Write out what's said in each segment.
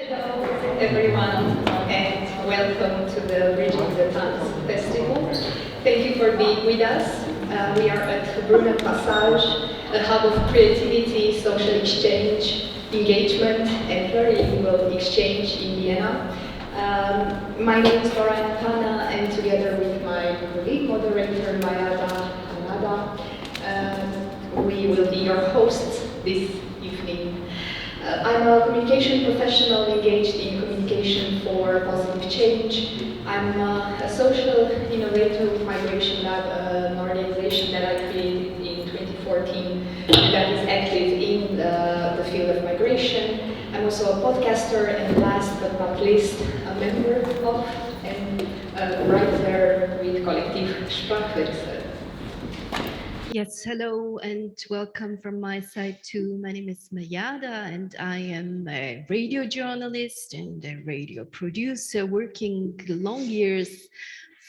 Hello, everyone, and welcome to the Bridging the Times Festival. Thank you for being with us. We are at Brunner Passage, a hub of creativity, social exchange, engagement, and plurilingual exchange in Vienna. My name is Sulaiman Addonia, and together with my colleague moderator, Mayada Canada, we will be your hosts this evening. I'm a communication professional engaged in communication for positive change. I'm a social innovator with Migration Lab, an organization that I created in 2014 and that is active in the field of migration. I'm also a podcaster and last but not least, a member of and a writer with Collective Sprachwechsel. Yes, hello and welcome from my side too. My name is Mayada and I am a radio journalist and a radio producer working long years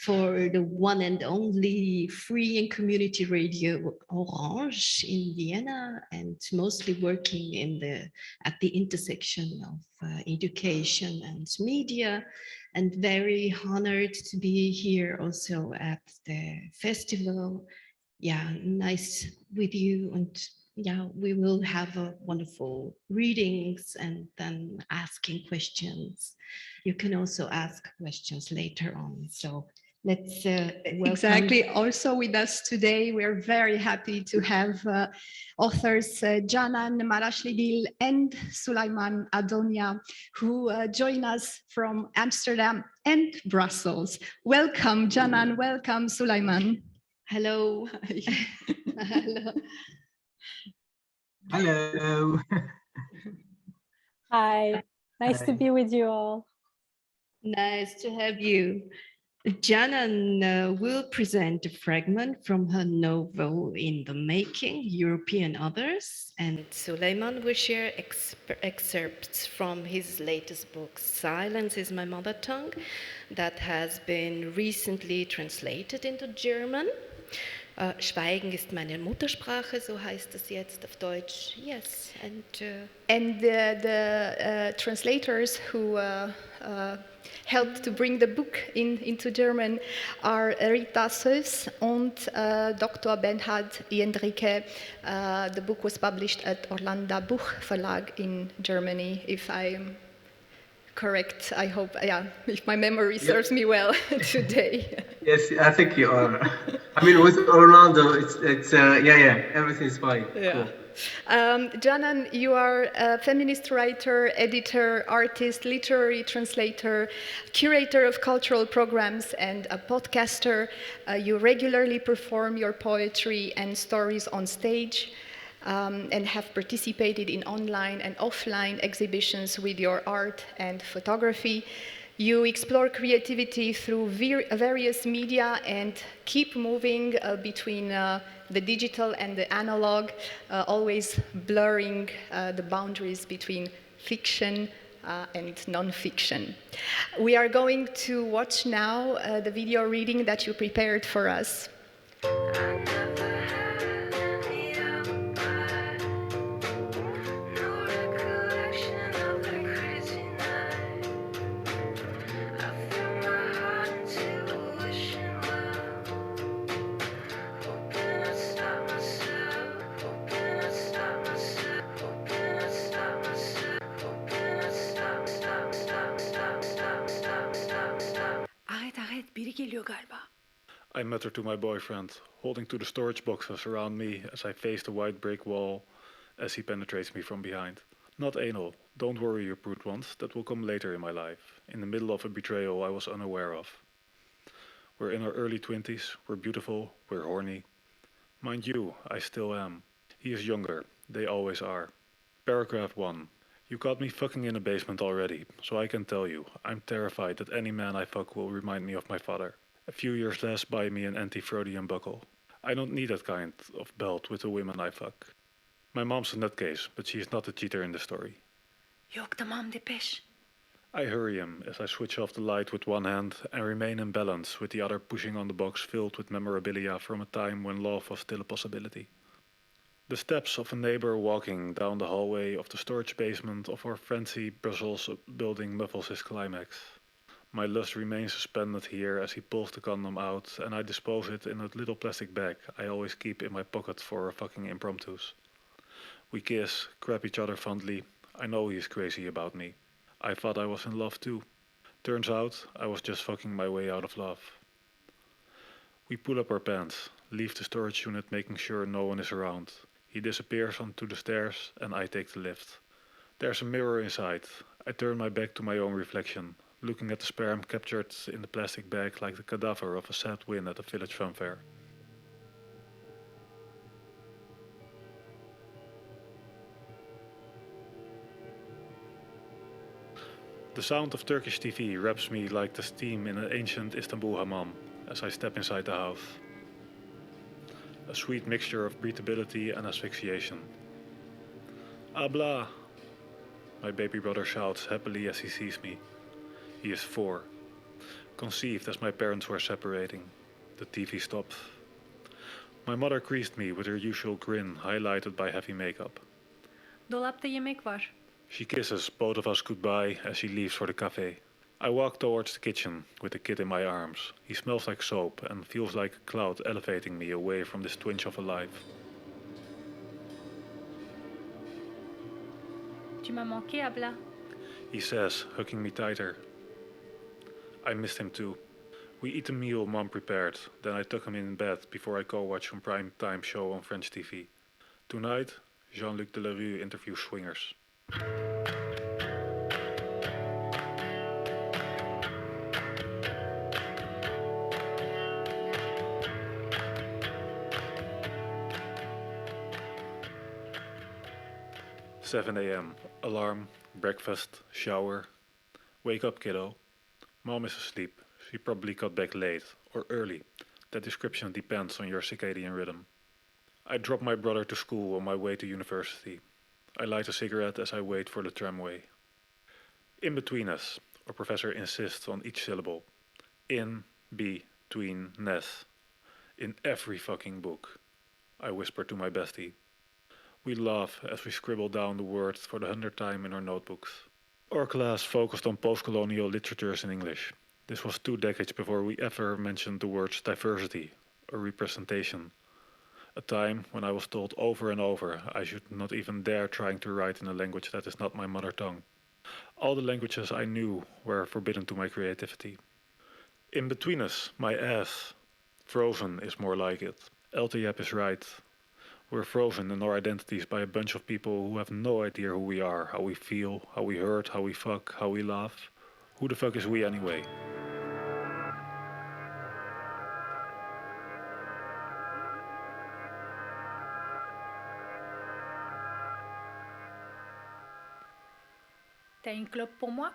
for the one and only free and community radio Orange in Vienna, and mostly working at the intersection of education and media, and very honored to be here also at the festival. Yeah, nice with you. And yeah, we will have a wonderful readings and then asking questions. You can also ask questions later on. So let's welcome. Exactly. Also with us today, we're very happy to have authors Canan Marasligil and Sulaiman Addonia, who join us from Amsterdam and Brussels. Welcome, Canan. Welcome, Sulaiman. Hello. Hello. Hello. Hi, nice to Hi. be with you all. Nice to have you. Canan will present a fragment from her novel In the Making, European Others, and Sulaiman will share excerpts from his latest book, Silence is My Mother Tongue, that has been recently translated into German. Schweigen ist meine Muttersprache, so heißt es jetzt auf Deutsch. Yes, and the translators who helped to bring the book into German are Rita Sös and Dr. Bernhard Jendricke. The book was published at Orlando Buch Verlag in Germany, if I'm correct. I hope, if my memory serves me well today. Yes, I think you are. I mean, with Orlando, it's everything's fine. Yeah. Cool. Canan, you are a feminist writer, editor, artist, literary translator, curator of cultural programs, and a podcaster. You regularly perform your poetry and stories on stage. And have participated in online and offline exhibitions with your art and photography. You explore creativity through various media and keep moving between the digital and the analog, always blurring the boundaries between fiction and non-fiction. We are going to watch now the video reading that you prepared for us. I mutter to my boyfriend, holding to the storage boxes around me as I face the white brick wall as he penetrates me from behind. Not anal, don't worry you prude ones, that will come later in my life, in the middle of a betrayal I was unaware of. We're in our early 20s, we're beautiful, we're horny. Mind you, I still am. He is younger, they always are. Paragraph 1. You caught me fucking in a basement already, so I can tell you, I'm terrified that any man I fuck will remind me of my father. A few years less buy me an anti-Freudian buckle. I don't need that kind of belt with the women I fuck. My mom's a nutcase, but she is not the cheater in the story. I hurry him as I switch off the light with one hand and remain in balance with the other pushing on the box filled with memorabilia from a time when love was still a possibility. The steps of a neighbor walking down the hallway of the storage basement of our fancy Brussels building muffles his climax. My lust remains suspended here as he pulls the condom out and I dispose it in a little plastic bag I always keep in my pocket for fucking impromptus. We kiss, grab each other fondly. I know he's crazy about me. I thought I was in love too. Turns out I was just fucking my way out of love. We pull up our pants, leave the storage unit making sure no one is around. He disappears onto the stairs and I take the lift. There's a mirror inside. I turn my back to my own reflection, looking at the sperm captured in the plastic bag like the cadaver of a sad win at a village funfair. The sound of Turkish TV wraps me like the steam in an ancient Istanbul hammam as I step inside the house. A sweet mixture of breathability and asphyxiation. Abla! My baby brother shouts happily as he sees me. He is 4. Conceived as my parents were separating. The TV stops. My mother greeted me with her usual grin highlighted by heavy makeup. Dolapta yemek var. She kisses both of us goodbye as she leaves for the cafe. I walk towards the kitchen with the kid in my arms. He smells like soap and feels like a cloud elevating me away from this twinge of a life. Tu m'as manqué, Abla. He says, hugging me tighter. I missed him too. We eat a meal Mom prepared, then I tuck him in bed before I go watch some prime time show on French TV. Tonight, Jean-Luc Delarue interviews swingers. "7 a.m. Alarm, breakfast, shower. Wake up, kiddo. Mom is asleep. She probably got back late or early. That description depends on your circadian rhythm. I drop my brother to school on my way to university. I light a cigarette as I wait for the tramway. In between us, our professor insists on each syllable. In, between, ness. In every fucking book. I whisper to my bestie. We laugh as we scribble down the words for the 100th time in our notebooks. Our class focused on post-colonial literatures in English. This was 2 decades before we ever mentioned the words diversity or representation. A time when I was told over and over I should not even dare trying to write in a language that is not my mother tongue. All the languages I knew were forbidden to my creativity. In between us, my ass. Frozen is more like it. LTF is right. We're frozen in our identities by a bunch of people who have no idea who we are, how we feel, how we hurt, how we fuck, how we laugh. Who the fuck is we anyway? T'as une clope pour moi?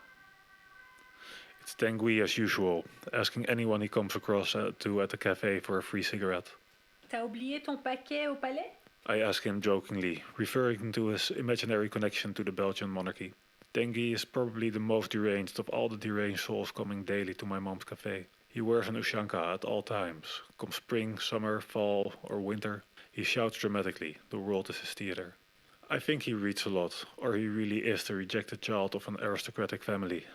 It's Tanguy as usual, asking anyone he comes across at the cafe for a free cigarette. T'as oublié ton paquet au palais? I ask him jokingly, referring to his imaginary connection to the Belgian monarchy. Tanguy is probably the most deranged of all the deranged souls coming daily to my mom's cafe. He wears an ushanka at all times. Come spring, summer, fall, or winter, he shouts dramatically, the world is his theater. I think he reads a lot, or he really is the rejected child of an aristocratic family.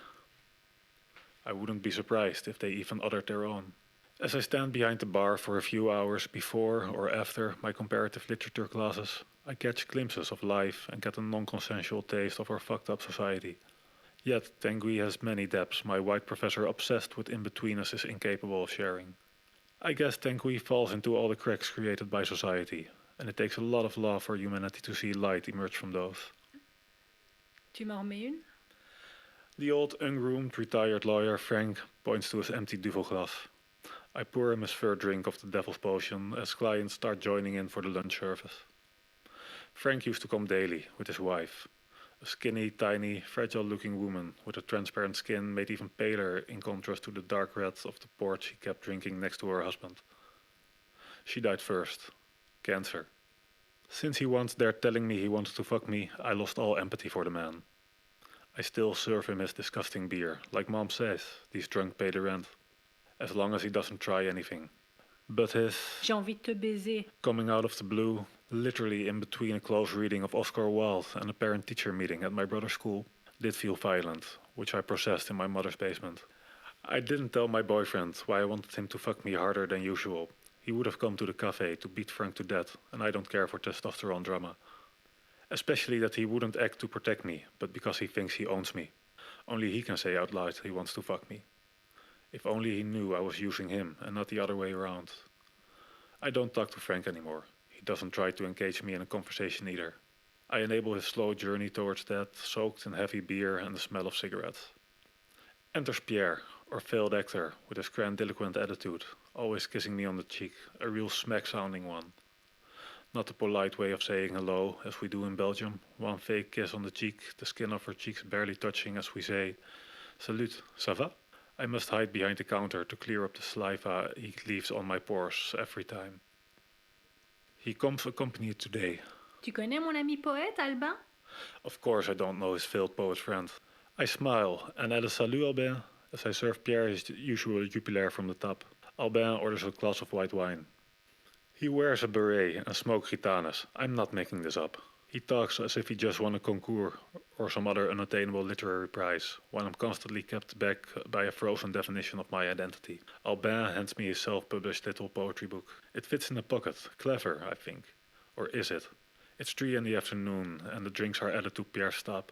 I wouldn't be surprised if they even uttered their own. As I stand behind the bar for a few hours before or after my comparative literature classes, I catch glimpses of life and get a non-consensual taste of our fucked up society. Yet Tanguy has many depths my white professor obsessed with in-betweeners is incapable of sharing. I guess Tanguy falls into all the cracks created by society, and it takes a lot of love for humanity to see light emerge from those. Tu m'en remets une? The old ungroomed retired lawyer Frank points to his empty duvel glass. I pour him his third drink of the devil's potion as clients start joining in for the lunch service. Frank used to come daily with his wife, a skinny, tiny, fragile-looking woman with her transparent skin made even paler in contrast to the dark red of the port she kept drinking next to her husband. She died first. Cancer. Since he once dared telling me he wanted to fuck me, I lost all empathy for the man. I still serve him his disgusting beer. Like Mom says, these drunk pay the rent. As long as he doesn't try anything. But his J'ai envie de te baiser. coming out of the blue, literally in between a close reading of Oscar Wilde and a parent-teacher meeting at my brother's school, did feel violent, which I processed in my mother's basement. I didn't tell my boyfriend why I wanted him to fuck me harder than usual. He would have come to the cafe to beat Frank to death, and I don't care for testosterone drama. Especially that he wouldn't act to protect me, but because he thinks he owns me. Only he can say out loud he wants to fuck me. If only he knew I was using him and not the other way around. I don't talk to Frank anymore. He doesn't try to engage me in a conversation either. I enable his slow journey towards death, soaked in heavy beer and the smell of cigarettes. Enters Pierre, our failed actor, with his grandiloquent attitude, always kissing me on the cheek, a real smack-sounding one. Not the polite way of saying hello, as we do in Belgium, one fake kiss on the cheek, the skin of her cheeks barely touching as we say, "Salut, ça va?" I must hide behind the counter to clear up the saliva he leaves on my pores every time. He comes accompanied today. Tu connais mon ami poète, Albin? Of course I don't know his failed poet friend. I smile and add a salut Albin as I serve Pierre his usual Jupiler from the top. Albin orders a glass of white wine. He wears a beret and smokes gitanes. I'm not making this up. He talks as if he just won a concours or some other unattainable literary prize, while I'm constantly kept back by a frozen definition of my identity. Albin hands me his self-published little poetry book. It fits in a pocket. Clever, I think. Or is it? It's 3 in the afternoon and the drinks are added to Pierre's tab,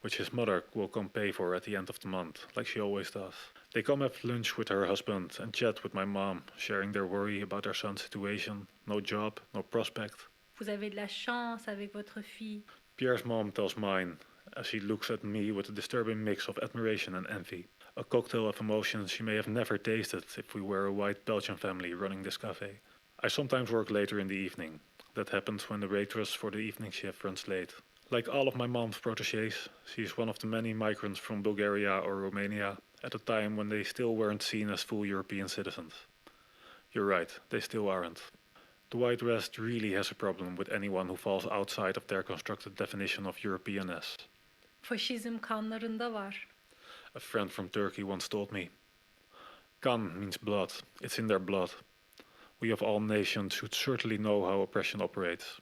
which his mother will come pay for at the end of the month, like she always does. They come have lunch with her husband and chat with my mom, sharing their worry about their son's situation. No job, no prospect. Vous avez de la chance avec votre fille. Pierre's mom tells mine, as she looks at me with a disturbing mix of admiration and envy. A cocktail of emotions she may have never tasted if we were a white Belgian family running this cafe. I sometimes work later in the evening. That happens when the waitress for the evening shift runs late. Like all of my mom's protégés, she is one of the many migrants from Bulgaria or Romania at a time when they still weren't seen as full European citizens. You're right, they still aren't. The white West really has a problem with anyone who falls outside of their constructed definition of Europeanness. Faşizm kanlarında var. A friend from Turkey once told me. Kan means blood, it's in their blood. We of all nations should certainly know how oppression operates.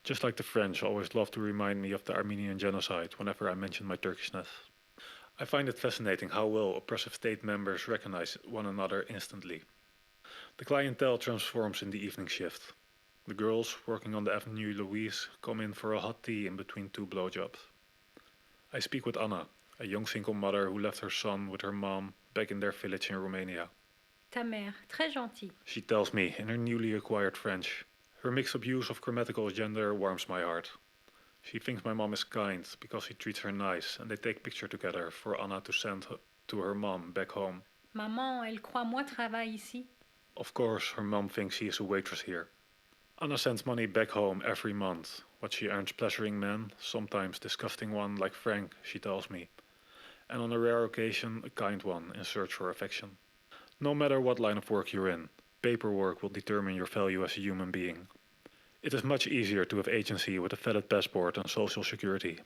Just like the French always love to remind me of the Armenian genocide whenever I mention my Turkishness. I find it fascinating how well oppressive state members recognize one another instantly. The clientele transforms in the evening shift. The girls working on the Avenue Louise come in for a hot tea in between 2 blowjobs. I speak with Anna, a young single mother who left her son with her mom back in their village in Romania. Ta mère, très gentille. She tells me in her newly acquired French. Her mixed-up use of grammatical gender warms my heart. She thinks my mom is kind because he treats her nice and they take picture together for Anna to send to her mom back home. Maman, elle croit moi travaille ici. Of course, her mom thinks she is a waitress here. Anna sends money back home every month, what she earns pleasuring men, sometimes disgusting one like Frank, she tells me, and on a rare occasion a kind one in search for affection. No matter what line of work you're in, paperwork will determine your value as a human being. It is much easier to have agency with a valid passport and social security.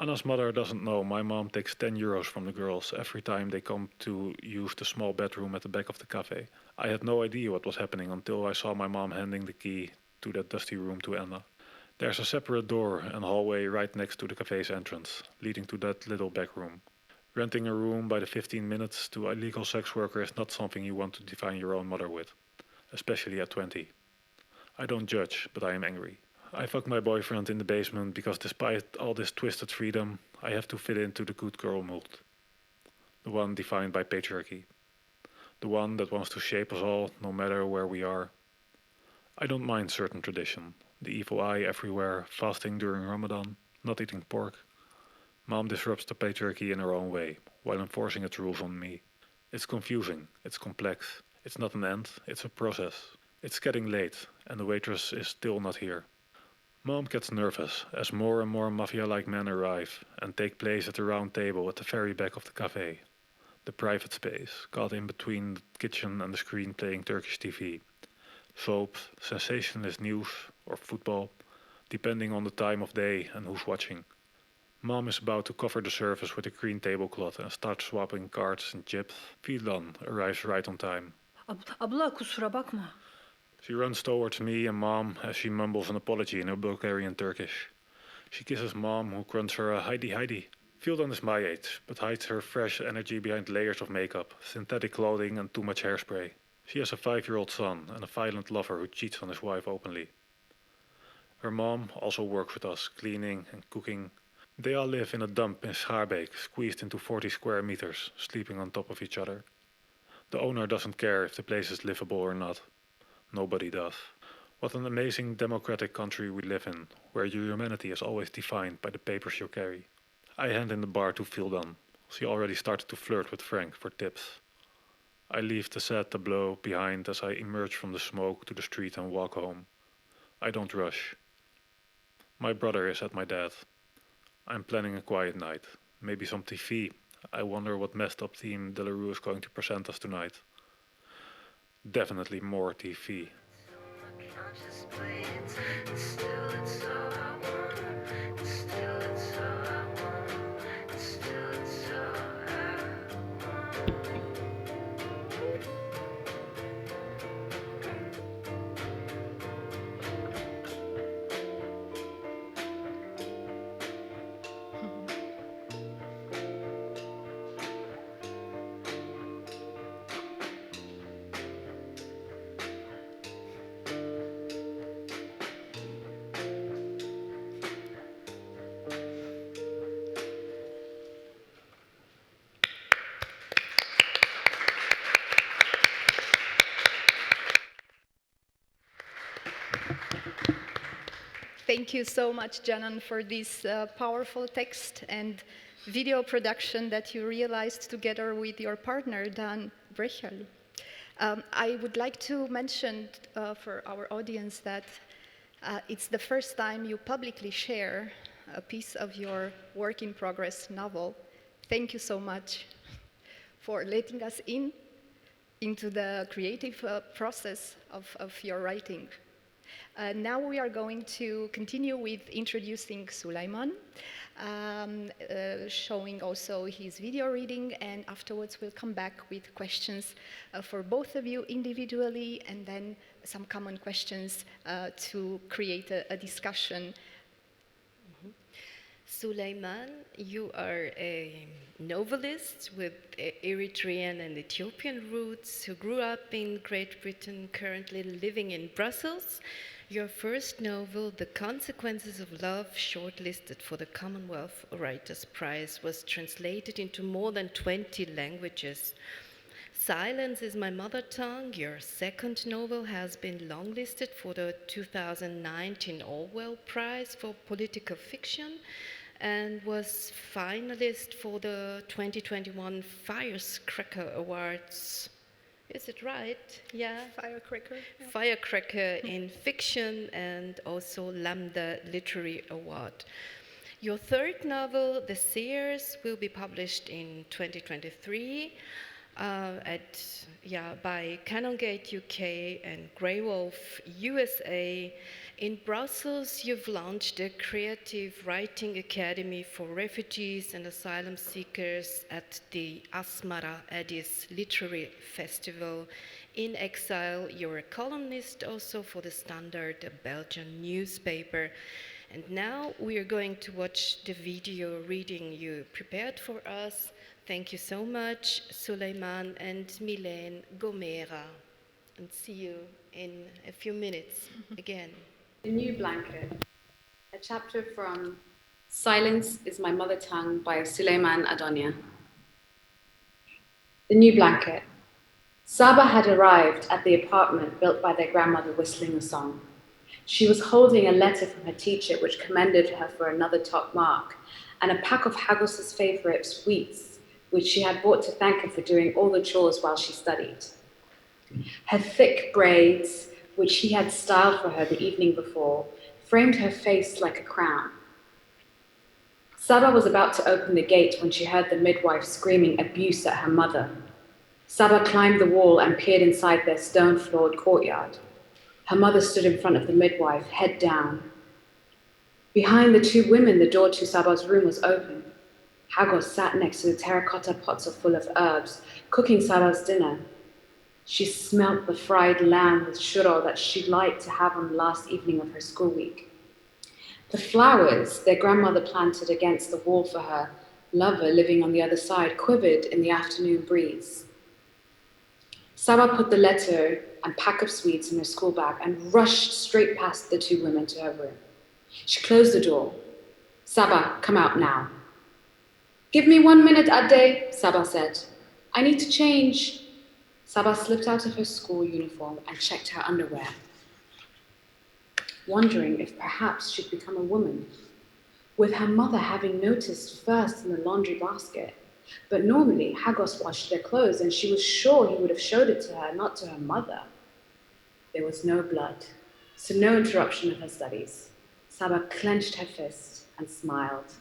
Anna's mother doesn't know my mom takes 10 euros from the girls every time they come to use the small bedroom at the back of the cafe. I had no idea what was happening until I saw my mom handing the key to that dusty room to Anna. There's a separate door and hallway right next to the cafe's entrance, leading to that little back room. Renting a room by the 15 minutes to a illegal sex worker is not something you want to define your own mother with, especially at 20. I don't judge, but I am angry. I fuck my boyfriend in the basement because despite all this twisted freedom, I have to fit into the good girl mold. The one defined by patriarchy. The one that wants to shape us all, no matter where we are. I don't mind certain tradition. The evil eye everywhere, fasting during Ramadan, not eating pork. Mom disrupts the patriarchy in her own way, while enforcing its rules on me. It's confusing, it's complex. It's not an end, it's a process. It's getting late, and the waitress is still not here. Mom gets nervous as more and more mafia-like men arrive and take place at the round table at the very back of the cafe. The private space, caught in between the kitchen and the screen playing Turkish TV. Soaps, sensationalist news, or football, depending on the time of day and who's watching. Mom is about to cover the surface with a green tablecloth and starts swapping cards and chips. Fidan arrives right on time. Abla kusura bakma. She runs towards me and Mom as she mumbles an apology in her Bulgarian Turkish. She kisses Mom, who grunts her a Heidi Heidi. Fieldon is my age, but hides her fresh energy behind layers of makeup, synthetic clothing and too much hairspray. She has a 5-year-old son and a violent lover who cheats on his wife openly. Her mom also works with us, cleaning and cooking. They all live in a dump in Schaarbeek, squeezed into 40 square meters, sleeping on top of each other. The owner doesn't care if the place is livable or not. Nobody does. What an amazing democratic country we live in, where your humanity is always defined by the papers you carry. I hand in the bar to Fieldon. She already started to flirt with Frank for tips. I leave the sad tableau behind as I emerge from the smoke to the street and walk home. I don't rush. My brother is at my dad. I'm planning a quiet night. Maybe some TV. I wonder what messed up theme Delarue is going to present us tonight. Definitely more TV. Thank you so much, Canan, for this powerful text and video production that you realized together with your partner, Dan Brechel. I would like to mention for our audience that it's the first time you publicly share a piece of your work-in-progress novel. Thank you so much for letting us into the creative process of your writing. Now we are going to continue with introducing Sulaiman, showing also his video reading, and afterwards we'll come back with questions for both of you individually, and then some common questions to create a discussion. Sulaiman, you are a novelist with Eritrean and Ethiopian roots who grew up in Great Britain, currently living in Brussels. Your first novel, The Consequences of Love, shortlisted for the Commonwealth Writers' Prize, was translated into more than 20 languages. Silence is My Mother Tongue, your second novel, has been longlisted for the 2019 Orwell Prize for Political Fiction and was finalist for the 2021 Firecracker Awards. Is it right? Yeah. Firecracker. Yeah. Firecracker in Fiction and also Lambda Literary Award. Your third novel, The Seers, will be published in 2023 by Canongate UK and Grey Wolf USA. In Brussels, you've launched a creative writing academy for refugees and asylum seekers at the Asmara Addis Literary Festival. In exile, you're a columnist also for The Standard, a Belgian newspaper. And now we are going to watch the video reading you prepared for us. Thank you so much, Sulaiman and Mylène Gomera. And see you in a few minutes again. The New Blanket, a chapter from Silence is My Mother Tongue by Sulaiman Addonia. The New Blanket. Saba had arrived at the apartment built by their grandmother whistling a song. She was holding a letter from her teacher which commended her for another top mark, and a pack of Hagos's favorite sweets, which she had bought to thank her for doing all the chores while she studied. Her thick braids, which he had styled for her the evening before, framed her face like a crown. Saba was about to open the gate when she heard the midwife screaming abuse at her mother. Saba climbed the wall and peered inside their stone-floored courtyard. Her mother stood in front of the midwife, head down. Behind the two women, the door to Saba's room was open. Hagos sat next to the terracotta pots full of herbs, cooking Saba's dinner. She smelt the fried lamb with shuro that she'd liked to have on the last evening of her school week. The flowers their grandmother planted against the wall for her lover living on the other side quivered in the afternoon breeze. Saba put the letter and pack of sweets in her school bag and rushed straight past the two women to her room. She closed the door. Saba, come out now. Give me 1 minute, Ade, Saba said. I need to change. Saba slipped out of her school uniform and checked her underwear, wondering if perhaps she'd become a woman, with her mother having noticed first in the laundry basket. But normally, Hagos washed their clothes, and she was sure he would have showed it to her, not to her mother. There was no blood, so no interruption of her studies. Saba clenched her fist and smiled.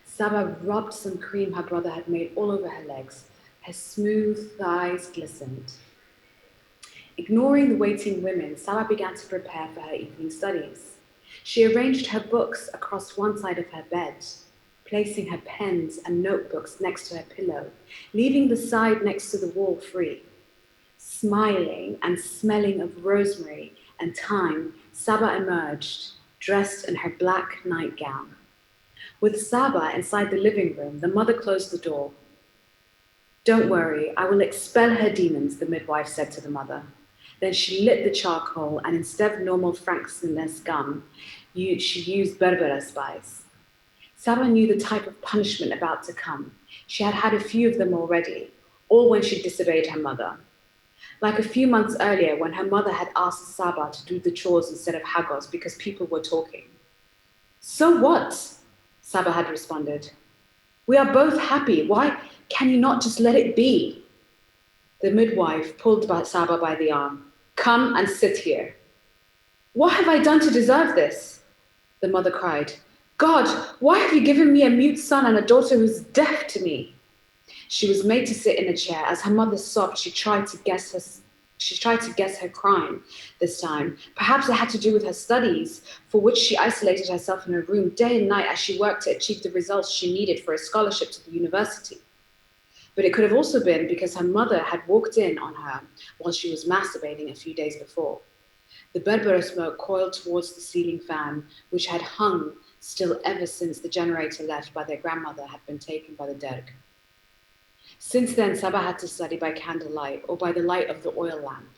Saba rubbed some cream her brother had made all over her legs. Her smooth thighs glistened. Ignoring the waiting women, Saba began to prepare for her evening studies. She arranged her books across one side of her bed, placing her pens and notebooks next to her pillow, leaving the side next to the wall free. Smiling and smelling of rosemary and thyme, Saba emerged, dressed in her black nightgown. With Saba inside the living room, the mother closed the door. Don't worry, I will expel her demons, the midwife said to the mother. Then she lit the charcoal, and instead of normal frankincense gum, she used berbera spice. Saba knew the type of punishment about to come. She had had a few of them already, all when she disobeyed her mother. Like a few months earlier, when her mother had asked Saba to do the chores instead of Hagos because people were talking. So what? Saba had responded. We are both happy. Why can you not just let it be? The midwife pulled Saba by the arm. Come and sit here. What have I done to deserve this? The mother cried. God, why have you given me a mute son and a daughter who's deaf to me? She was made to sit in a chair. As her mother sobbed, she tried to guess her crime this time. Perhaps it had to do with her studies, for which she isolated herself in her room day and night as she worked to achieve the results she needed for a scholarship to the university. But it could have also been because her mother had walked in on her while she was masturbating a few days before. The berbera smoke coiled towards the ceiling fan, which had hung still ever since the generator left by their grandmother had been taken by the derg. Since then, Saba had to study by candlelight or by the light of the oil lamp.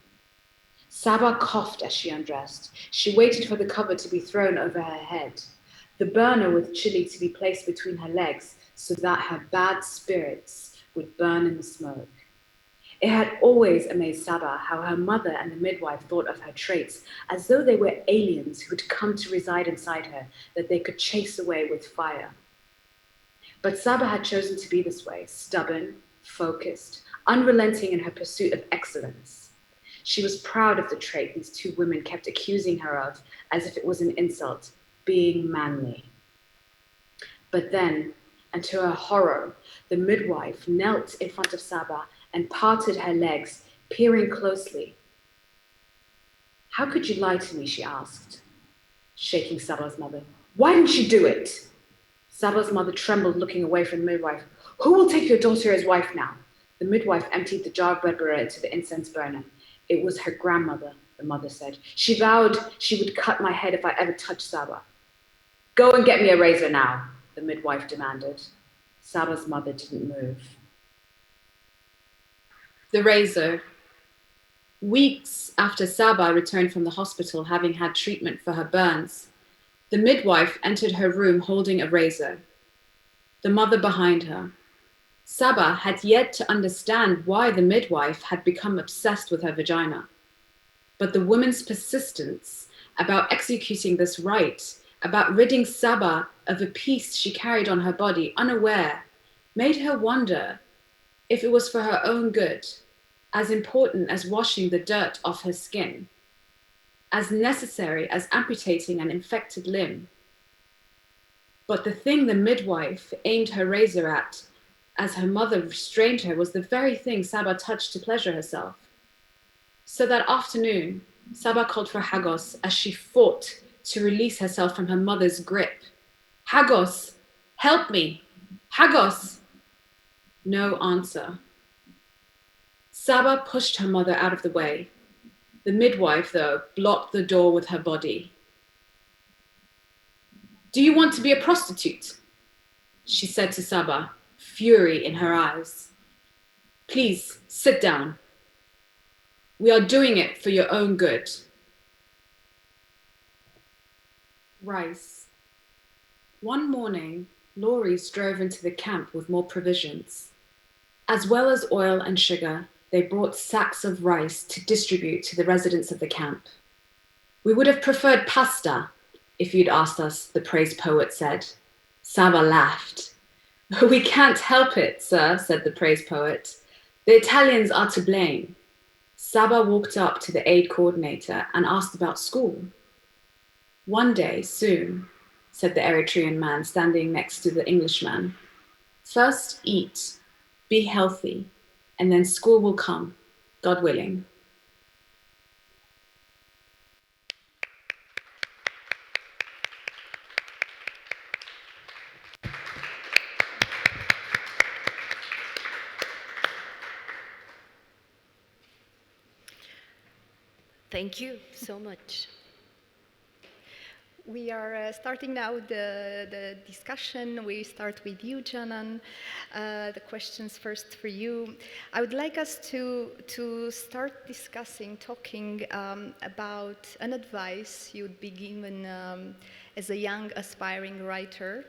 Saba coughed as she undressed. She waited for the cover to be thrown over her head, the burner with chili to be placed between her legs so that her bad spirits would burn in the smoke. It had always amazed Saba how her mother and the midwife thought of her traits as though they were aliens who had come to reside inside her that they could chase away with fire. But Saba had chosen to be this way, stubborn, focused, unrelenting in her pursuit of excellence. She was proud of the trait these two women kept accusing her of as if it was an insult, being manly. But then, and to her horror, the midwife knelt in front of Saba and parted her legs, peering closely. How could you lie to me, she asked, shaking Saba's mother. Why didn't you do it? Saba's mother trembled, looking away from the midwife. Who will take your daughter as wife now? The midwife emptied the jar of berbera into the incense burner. It was her grandmother, the mother said. She vowed she would cut my head if I ever touched Saba. Go and get me a razor now, the midwife demanded. Saba's mother didn't move. The razor. Weeks after Saba returned from the hospital having had treatment for her burns, the midwife entered her room holding a razor, the mother behind her. Saba had yet to understand why the midwife had become obsessed with her vagina. But the woman's persistence about executing this rite, about ridding Saba of a piece she carried on her body unaware, made her wonder if it was for her own good, as important as washing the dirt off her skin, as necessary as amputating an infected limb. But the thing the midwife aimed her razor at as her mother restrained her was the very thing Saba touched to pleasure herself. So that afternoon, Saba called for Hagos as she fought to release herself from her mother's grip. Hagos, help me! Hagos! No answer. Saba pushed her mother out of the way. The midwife, though, blocked the door with her body. "Do you want to be a prostitute?" she said to Saba, fury in her eyes. "Please, sit down. We are doing it for your own good." Rice. One morning, lorries drove into the camp with more provisions. As well as oil and sugar, they brought sacks of rice to distribute to the residents of the camp. "We would have preferred pasta if you'd asked us," the praise poet said. Saba laughed. "We can't help it, sir," said the praise poet. "The Italians are to blame." Saba walked up to the aid coordinator and asked about school. "One day, soon," said the Eritrean man standing next to the Englishman. "First eat, be healthy, and then school will come, God willing." Thank you so much. We are starting now the discussion. We start with you, Canan. The questions first for you. I would like us to start talking about an advice you'd be given as a young aspiring writer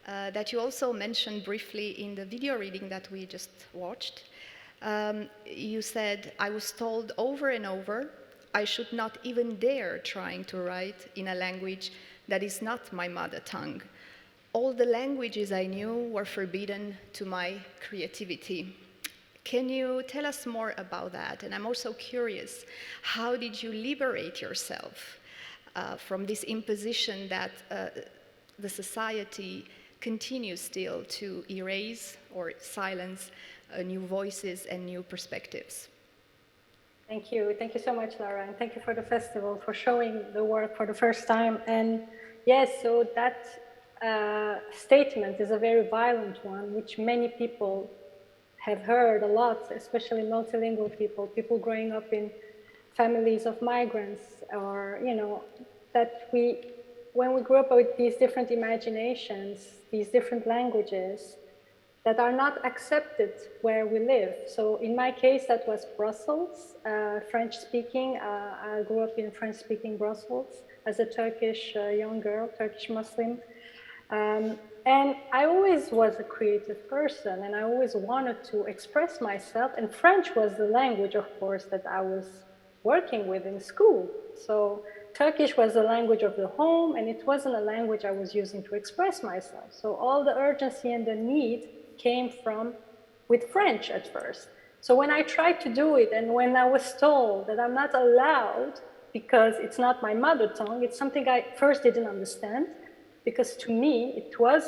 that you also mentioned briefly in the video reading that we just watched. You said, "I was told over and over I should not even dare trying to write in a language that is not my mother tongue. All the languages I knew were forbidden to my creativity." Can you tell us more about that? And I'm also curious, how did you liberate yourself from this imposition that the society continues still to erase or silence new voices and new perspectives? Thank you. Thank you so much, Laura. And thank you for the festival, for showing the work for the first time. And yes, so that statement is a very violent one, which many people have heard a lot, especially multilingual people growing up in families of migrants, or, that when we grew up with these different imaginations, these different languages, that are not accepted where we live. So in my case, that was Brussels, French-speaking. I grew up in French-speaking Brussels as a Turkish young girl, Turkish Muslim. And I always was a creative person, and I always wanted to express myself. And French was the language, of course, that I was working with in school. So Turkish was the language of the home, and it wasn't a language I was using to express myself. So all the urgency and the need came from with French at first. So when I tried to do it, and when I was told that I'm not allowed because it's not my mother tongue, it's something I first didn't understand, because to me it was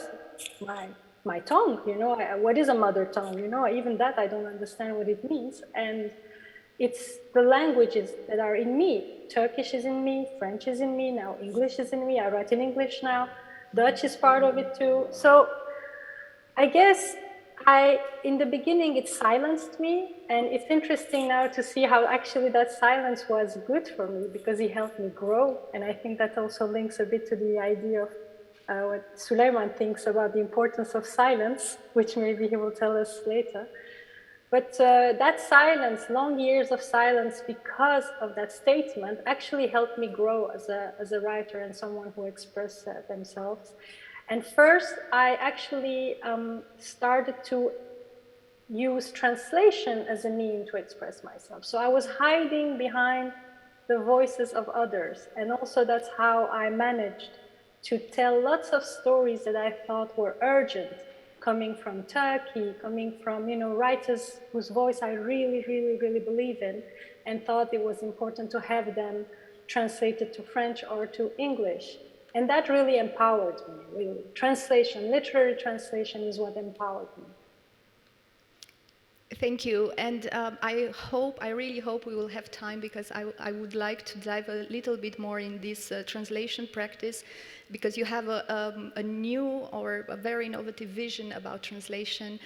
my tongue. What is a mother tongue? Even that I don't understand what it means. And it's the languages that are in me. Turkish is in me, French is in me, now English is in me. I write in English now. Dutch is part of it too. So I guess in the beginning, it silenced me, and it's interesting now to see how actually that silence was good for me, because it helped me grow. And I think that also links a bit to the idea of what Sulaiman thinks about the importance of silence, which maybe he will tell us later. But that silence, long years of silence because of that statement, actually helped me grow as a writer and someone who expressed themselves. And first, I actually started to use translation as a means to express myself. So I was hiding behind the voices of others. And also that's how I managed to tell lots of stories that I thought were urgent, coming from Turkey, coming from writers whose voice I really, really, really believe in, and thought it was important to have them translated to French or to English. And that really empowered me, really. Translation, literary translation is what empowered me. Thank you. And I really hope we will have time, because I would like to dive a little bit more in this translation practice, because you have a new or a very innovative vision about translation.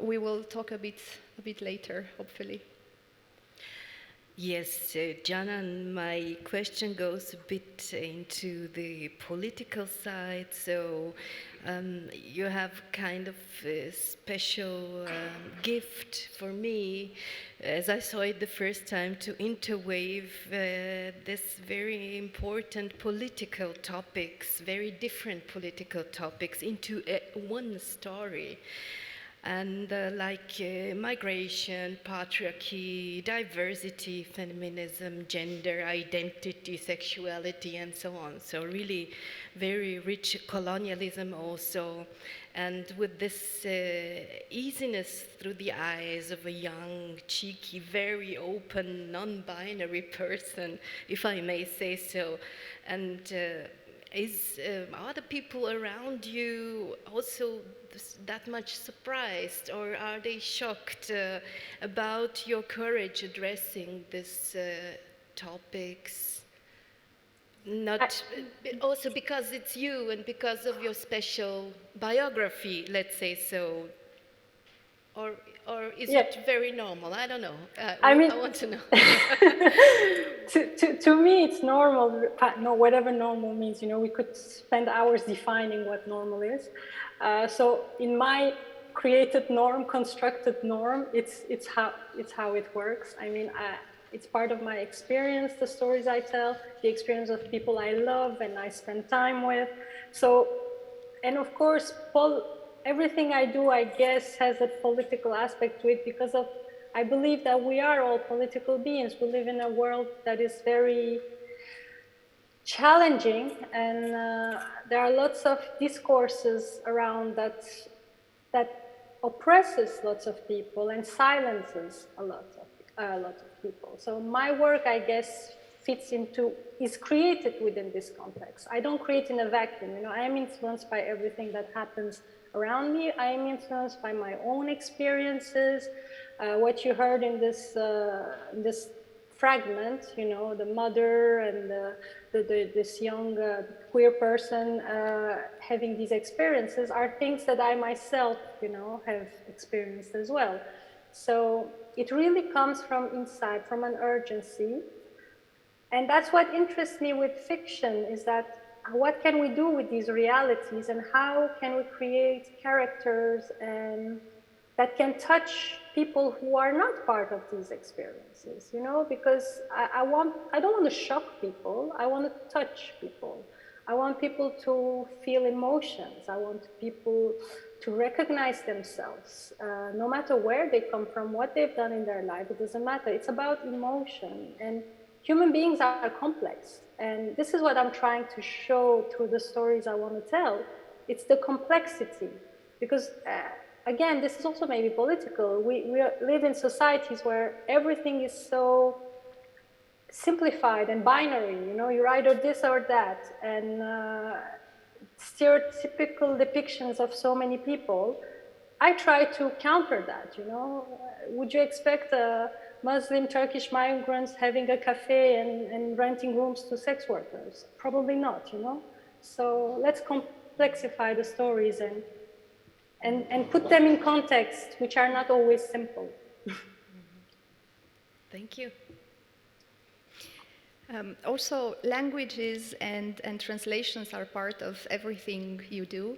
We will talk a bit later, hopefully. Yes, Janan, my question goes a bit into the political side. So you have kind of a special gift for me, as I saw it the first time, to interweave this very important political topics, very different political topics into one story. And migration, patriarchy, diversity, feminism, gender identity, sexuality, and so on. So really very rich colonialism also. And with this easiness through the eyes of a young, cheeky, very open, non-binary person, if I may say so. And are the people around you also that much surprised, or are they shocked about your courage addressing these topics? Not also because it's you and because of your special biography, let's say so, or is it very normal? I don't know. I want to know. To me, it's normal. No, whatever normal means. We could spend hours defining what normal is. So in my created norm, constructed norm, it's how it works. It's part of my experience, the stories I tell, the experience of people I love and I spend time with. So, and of course, everything I do, I guess, has a political aspect to it because I believe that we are all political beings. We live in a world that is very challenging, and there are lots of discourses around that oppresses lots of people and silences a lot of people. So my work, I guess, is created within this context. I don't create in a vacuum. I am influenced by everything that happens around me. I am influenced by my own experiences. What you heard in this fragment, the mother and this young queer person having these experiences are things that I myself, have experienced as well. So it really comes from inside, from an urgency. And that's what interests me with fiction, is that what can we do with these realities and how can we create characters that can touch people who are not part of these experiences, because I don't want to shock people, I want to touch people. I want people to feel emotions. I want people to recognize themselves, no matter where they come from, what they've done in their life, it doesn't matter. It's about emotion, and human beings are complex. And this is what I'm trying to show through the stories I want to tell. It's the complexity, because again, this is also maybe political. We live in societies where everything is so simplified and binary. You're either this or that, and stereotypical depictions of so many people. I try to counter that. Would you expect Muslim Turkish migrants having a cafe and renting rooms to sex workers? Probably not. So let's complexify the stories and put them in context, which are not always simple. Thank you. Also, languages and translations are part of everything you do.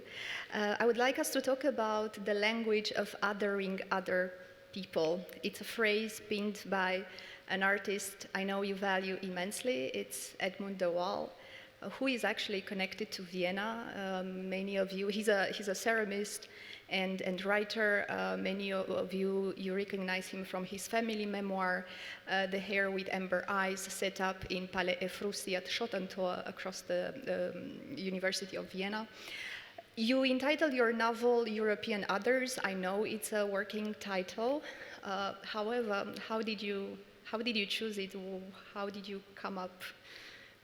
I would like us to talk about the language of othering other people. It's a phrase penned by an artist I know you value immensely. It's Edmund de Waal, who is actually connected to Vienna. Many of you, he's a ceramist and writer. Many of you recognize him from his family memoir, The Hare with Amber Eyes, set up in Palais Efrussi at Schottentor across the University of Vienna. You entitled your novel European Others. I know it's a working title. However, how did you choose it? How did you come up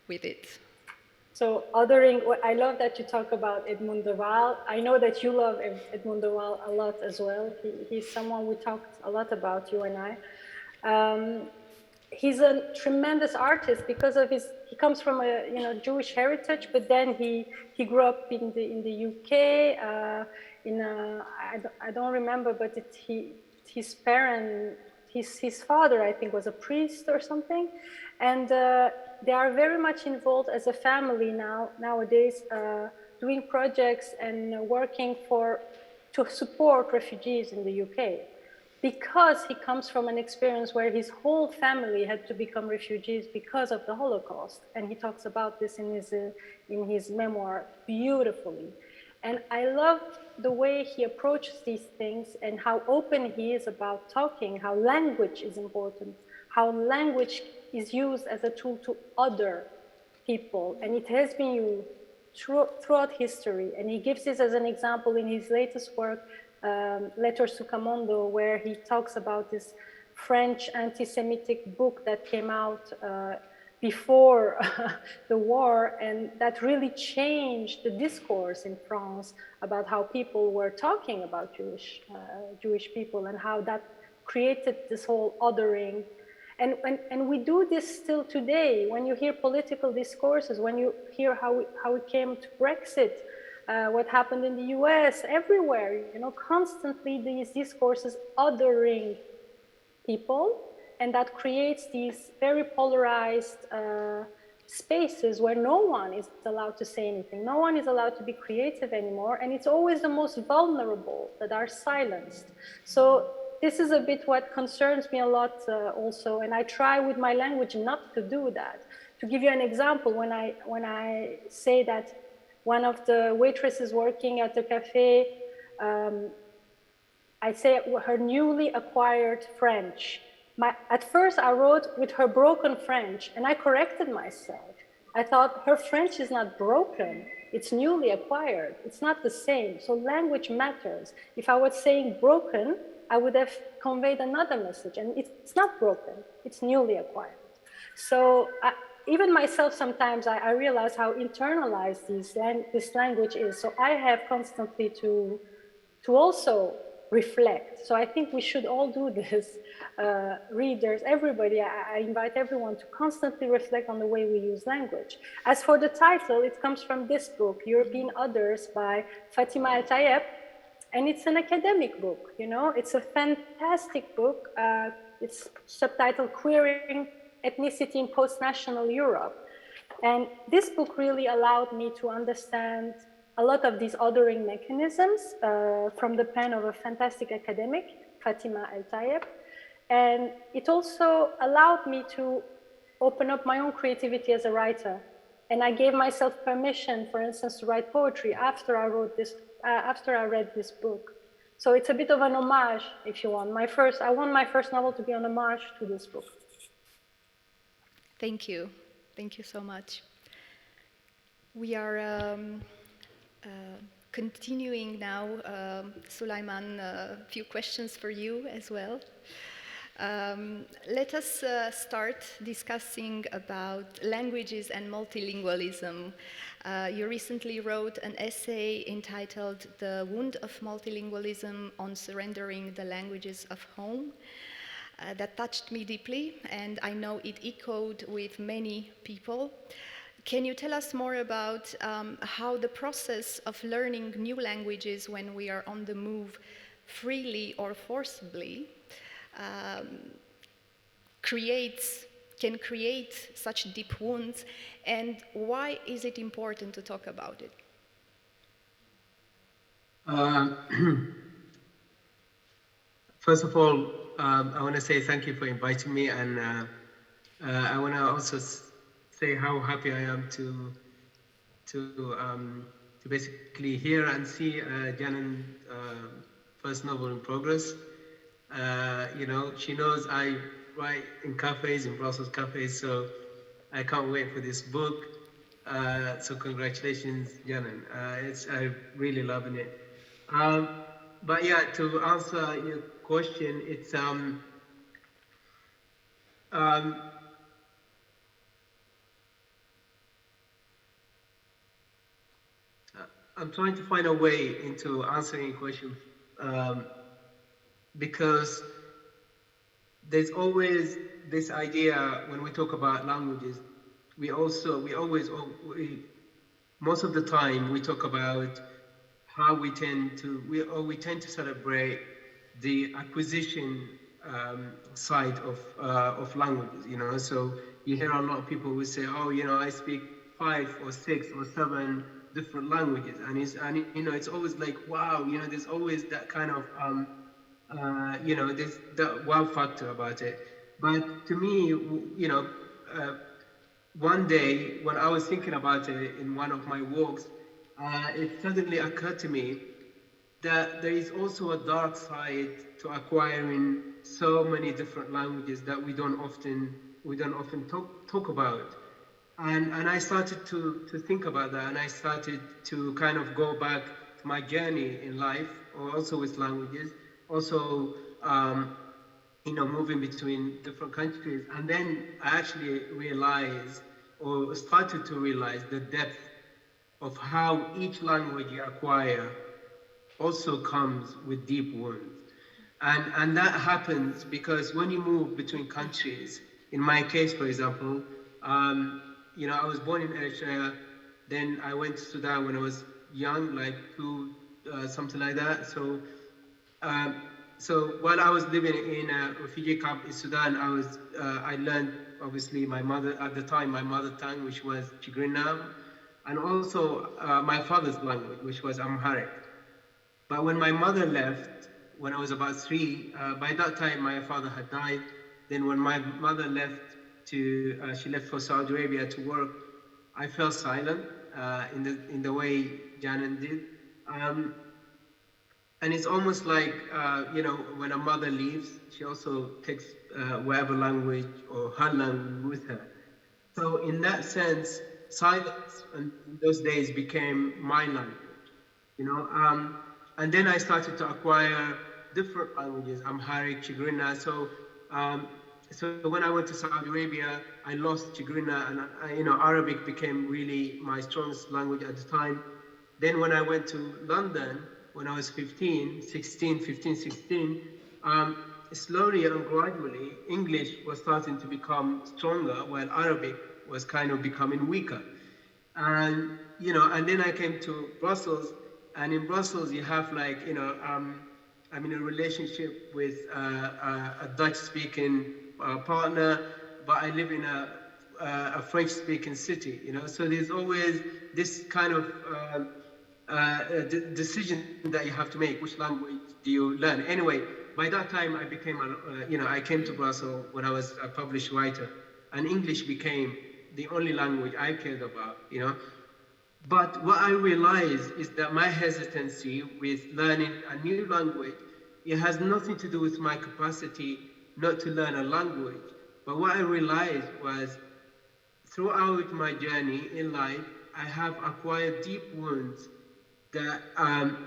with it? So othering, I love that you talk about Edmund de Waal. I know that you love Edmund de Waal a lot as well. He's someone we talked a lot about, you and I. He's a tremendous artist because of he comes from a Jewish heritage, but then he grew up in the UK. I don't remember, but his parents his father, I think, was a priest or something, and they are very much involved as a family nowadays, doing projects and working to support refugees in the UK, because he comes from an experience where his whole family had to become refugees because of the Holocaust, and he talks about this in his memoir beautifully. And I love the way he approaches these things and how open he is about talking, how language is important, how language is used as a tool to other people, and it has been used throughout history. And he gives this as an example in his latest work, Letters to Camondo, where he talks about this French anti-Semitic book that came out before the war, and that really changed the discourse in France about how people were talking about Jewish people, and how that created this whole othering. And we do this still today. When you hear political discourses, when you hear how it came to Brexit, what happened in the US, everywhere, constantly these discourses othering people, and that creates these very polarized spaces where no one is allowed to say anything. No one is allowed to be creative anymore, and it's always the most vulnerable that are silenced. So this is a bit what concerns me a lot also, and I try with my language not to do that. To give you an example, when I say that one of the waitresses working at the cafe, I say her newly acquired French. At first I wrote with her broken French, and I corrected myself. I thought her French is not broken, it's newly acquired. It's not the same, so language matters. If I was saying broken, I would have conveyed another message, and it's not broken, it's newly acquired. So even myself, sometimes I realize how internalized this language is. So I have constantly to also reflect. So I think we should all do this, readers, everybody. I invite everyone to constantly reflect on the way we use language. As for the title, it comes from this book, European Others by Fatima El-Tayeb, and it's an academic book, It's a fantastic book. It's subtitled Queering Ethnicity in Post-National Europe. And this book really allowed me to understand a lot of these othering mechanisms from the pen of a fantastic academic, Fatima El-Tayeb. And it also allowed me to open up my own creativity as a writer. And I gave myself permission, for instance, to write poetry after I read this book. So it's a bit of an homage, if you want. I want my first novel to be an homage to this book. Thank you. Thank you so much. We are continuing now. Sulaiman, a few questions for you as well. Let us start discussing about languages and multilingualism. You recently wrote an essay entitled The Wound of Multilingualism on Surrendering the Languages of Home. That touched me deeply, and I know it echoed with many people. Can you tell us more about how the process of learning new languages when we are on the move, freely or forcibly, can create such deep wounds, and why is it important to talk about it? First of all, I want to say thank you for inviting me, and I want to also say how happy I am to basically hear and see Canan's first novel in progress. She knows I write in cafes, in Brussels cafes, so I can't wait for this book. So congratulations, Canan. I'm really loving it. But yeah, to answer your question, it's I'm trying to find a way into answering your question because there's always this idea when we talk about languages. Most of the time we talk about how we tend to celebrate the acquisition side of languages, you know. So you hear a lot of people who say, oh, you know, I speak 5 or 6 or 7 different languages, and you know, it's always like, wow, you know, there's always that kind of you know, there's that wow factor about it. But to me, you know, one day when I was thinking about it in one of my walks, it suddenly occurred to me that there is also a dark side to acquiring so many different languages that we don't often talk about. And I started to think about that, and I started to kind of go back to my journey in life, or also with languages, also you know, moving between different countries. And then I actually realized, or started to realize, the depth of how each language you acquire also comes with deep wounds. And that happens because when you move between countries, in my case, for example, you know, I was born in Eritrea, then I went to Sudan when I was young, like something like that. Um, so while I was living in a refugee camp in Sudan, I learned, obviously, my mother tongue, which was Tigrinya, and also my father's language, which was Amharic. But when my mother left, when I was about 3, by that time my father had died. Then when my mother left she left for Saudi Arabia to work, I fell silent in the way Janan did. And it's almost like, you know, when a mother leaves, she also takes whatever language or her language with her. So in that sense, silence in those days became my language, you know. And then I started to acquire different languages, Amharic, Tigrinya. So when I went to Saudi Arabia, I lost Tigrinya, and you know, Arabic became really my strongest language at the time. Then when I went to London, when I was 15, 16, slowly and gradually, English was starting to become stronger, while Arabic was kind of becoming weaker. And, you know, and then I came to Brussels, and in Brussels you have, like, you know, I'm in a relationship with a Dutch-speaking partner, but I live in a French-speaking city, you know. So there's always this kind of decision that you have to make. Which language do you learn? Anyway, by that time I became, you know, I came to Brussels when I was a published writer, and English became the only language I cared about, you know. But what I realized is that my hesitancy with learning a new language, it has nothing to do with my capacity not to learn a language. But what I realized was, throughout my journey in life, I have acquired deep wounds that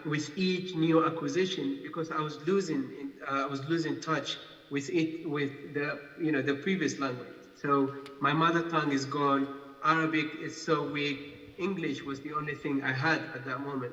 with each new acquisition, because I was losing touch with the, you know, the previous language. So my mother tongue is gone. Arabic is so weak. English was the only thing I had at that moment.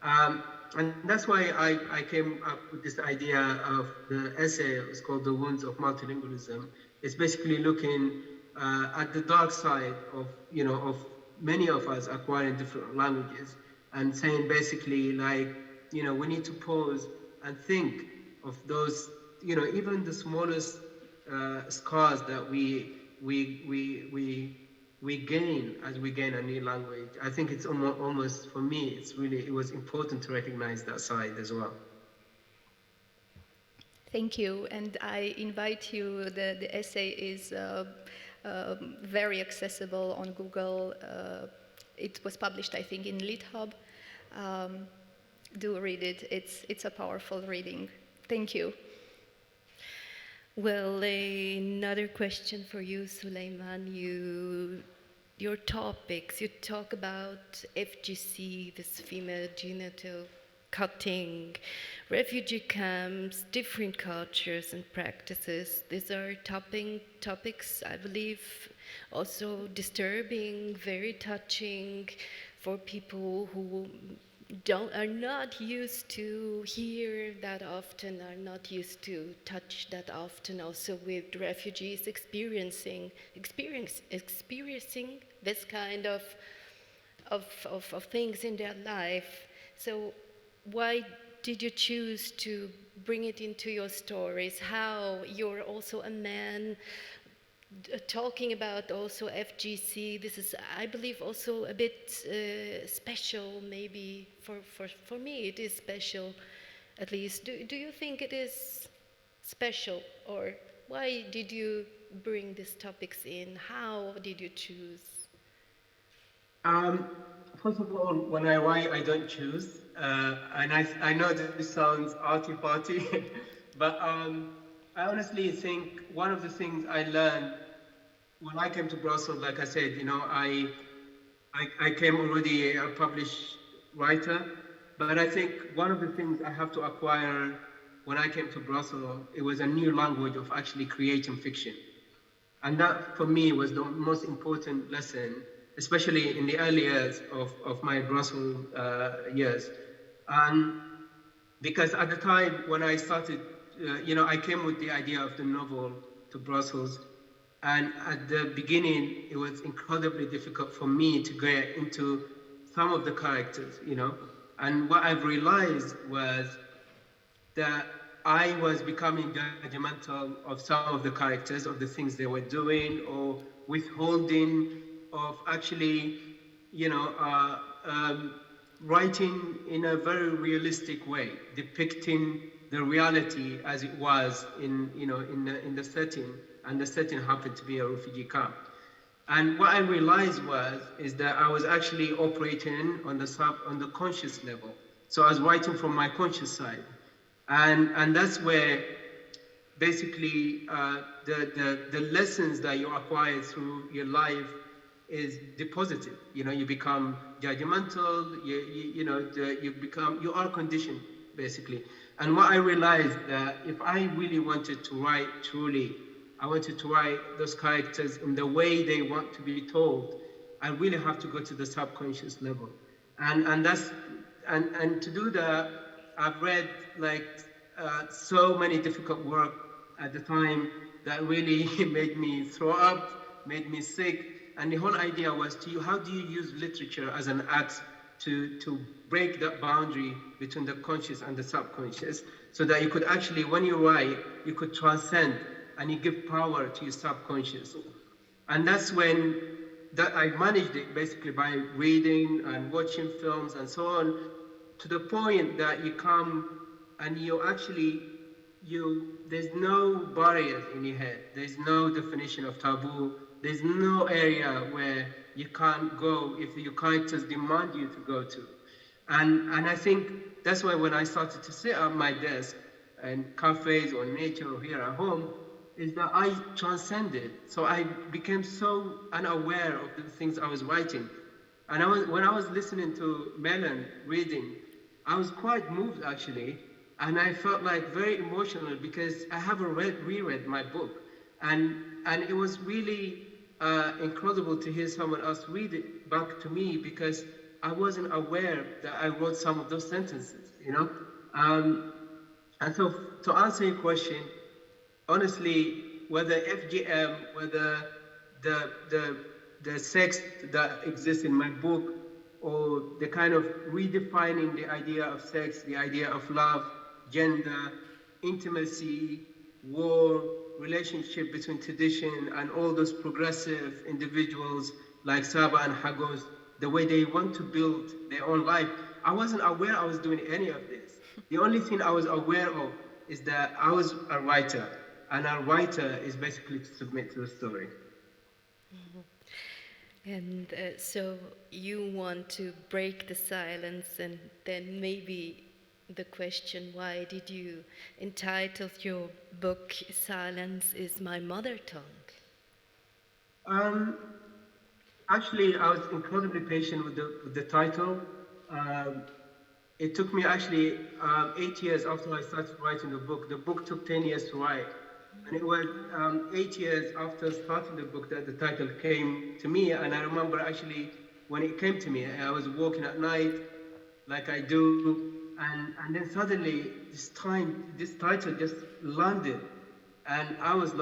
And that's why I came up with this idea of the essay. It's called The Wounds of Multilingualism. It's basically looking at the dark side of, you know, of many of us acquiring different languages, and saying basically, like, you know, we need to pause and think of those, you know, even the smallest scars that we gain as we gain a new language. I think it's almost, for me, it was important to recognize that side as well. Thank you, and I invite you. The essay is very accessible on Google. It was published, I think, in LitHub. Do read it. It's a powerful reading. Thank you. Well, another question for you, Sulaiman. Your topics, you talk about FGC, this female genital cutting, refugee camps, different cultures and practices. These are topics, I believe, also disturbing, very touching for people who are not used to hear that often, are not used to touch that often, also with refugees experiencing this kind of things in their life. So why did you choose to bring it into your stories, how you're also a man talking about also FGC. This is, I believe, also a bit special, maybe for me it is special, at least. Do you think it is special, or why did you bring these topics in? How did you choose? Um, First of all, when I write, I don't choose. And I know this sounds arty-farty, but I honestly think one of the things I learned when I came to Brussels, like I said, I came already a published writer, but I think one of the things I have to acquire when I came to Brussels, it was a new language of actually creating fiction. And that for me was the most important lesson, especially in the early years of my Brussels years. And because at the time when I started, I came with the idea of the novel to Brussels. And at the beginning, it was incredibly difficult for me to get into some of the characters, And what I've realized was that I was becoming judgmental of some of the characters, of the things they were doing, or withholding of actually, writing in a very realistic way, depicting the reality as it was in the setting, and the setting happened to be a refugee camp. And what I realized is that I was actually operating on the conscious level. So I was writing from my conscious side. And that's where basically the lessons that you acquire through your life is deposited. You become judgmental, you are conditioned, basically. And what I realized that if I really wanted to write truly, I wanted to write those characters in the way they want to be told, I really have to go to the subconscious level. And to do that, I've read so many difficult work at the time that really made me throw up, made me sick. And the whole idea was how do you use literature as an axe to break that boundary between the conscious and the subconscious, so that you could actually, when you write, you could transcend and you give power to your subconscious. And that's when I managed it, basically by reading and watching films and so on, to the point that you come and there's no barriers in your head. There's no definition of taboo. There's no area where you can't go if your characters demand you to go to. And I think that's why when I started to sit at my desk in cafes or nature or here at home, is that I transcended. So I became so unaware of the things I was writing. And when I was listening to Melon reading, I was quite moved actually. And I felt very emotional because I haven't reread my book. And it was really incredible to hear someone else read it back to me, because I wasn't aware that I wrote some of those sentences, And so to answer your question, honestly, whether FGM, whether the sex that exists in my book, or the kind of redefining the idea of sex, the idea of love, gender, intimacy, war, relationship between tradition and all those progressive individuals like Saba and Hagos, the way they want to build their own life. I wasn't aware I was doing any of this. The only thing I was aware of is that I was a writer, and a writer is basically to submit to the story. And so you want to break the silence, and then maybe the question, why did you entitle your book Silence is My Mother Tongue? Actually, I was incredibly patient with the title. It took me actually 8 years after I started writing the book. The book took 10 years to write. And it was 8 years after starting the book that the title came to me. And I remember actually when it came to me, I was walking at night like I do. And then suddenly this title just landed. And I was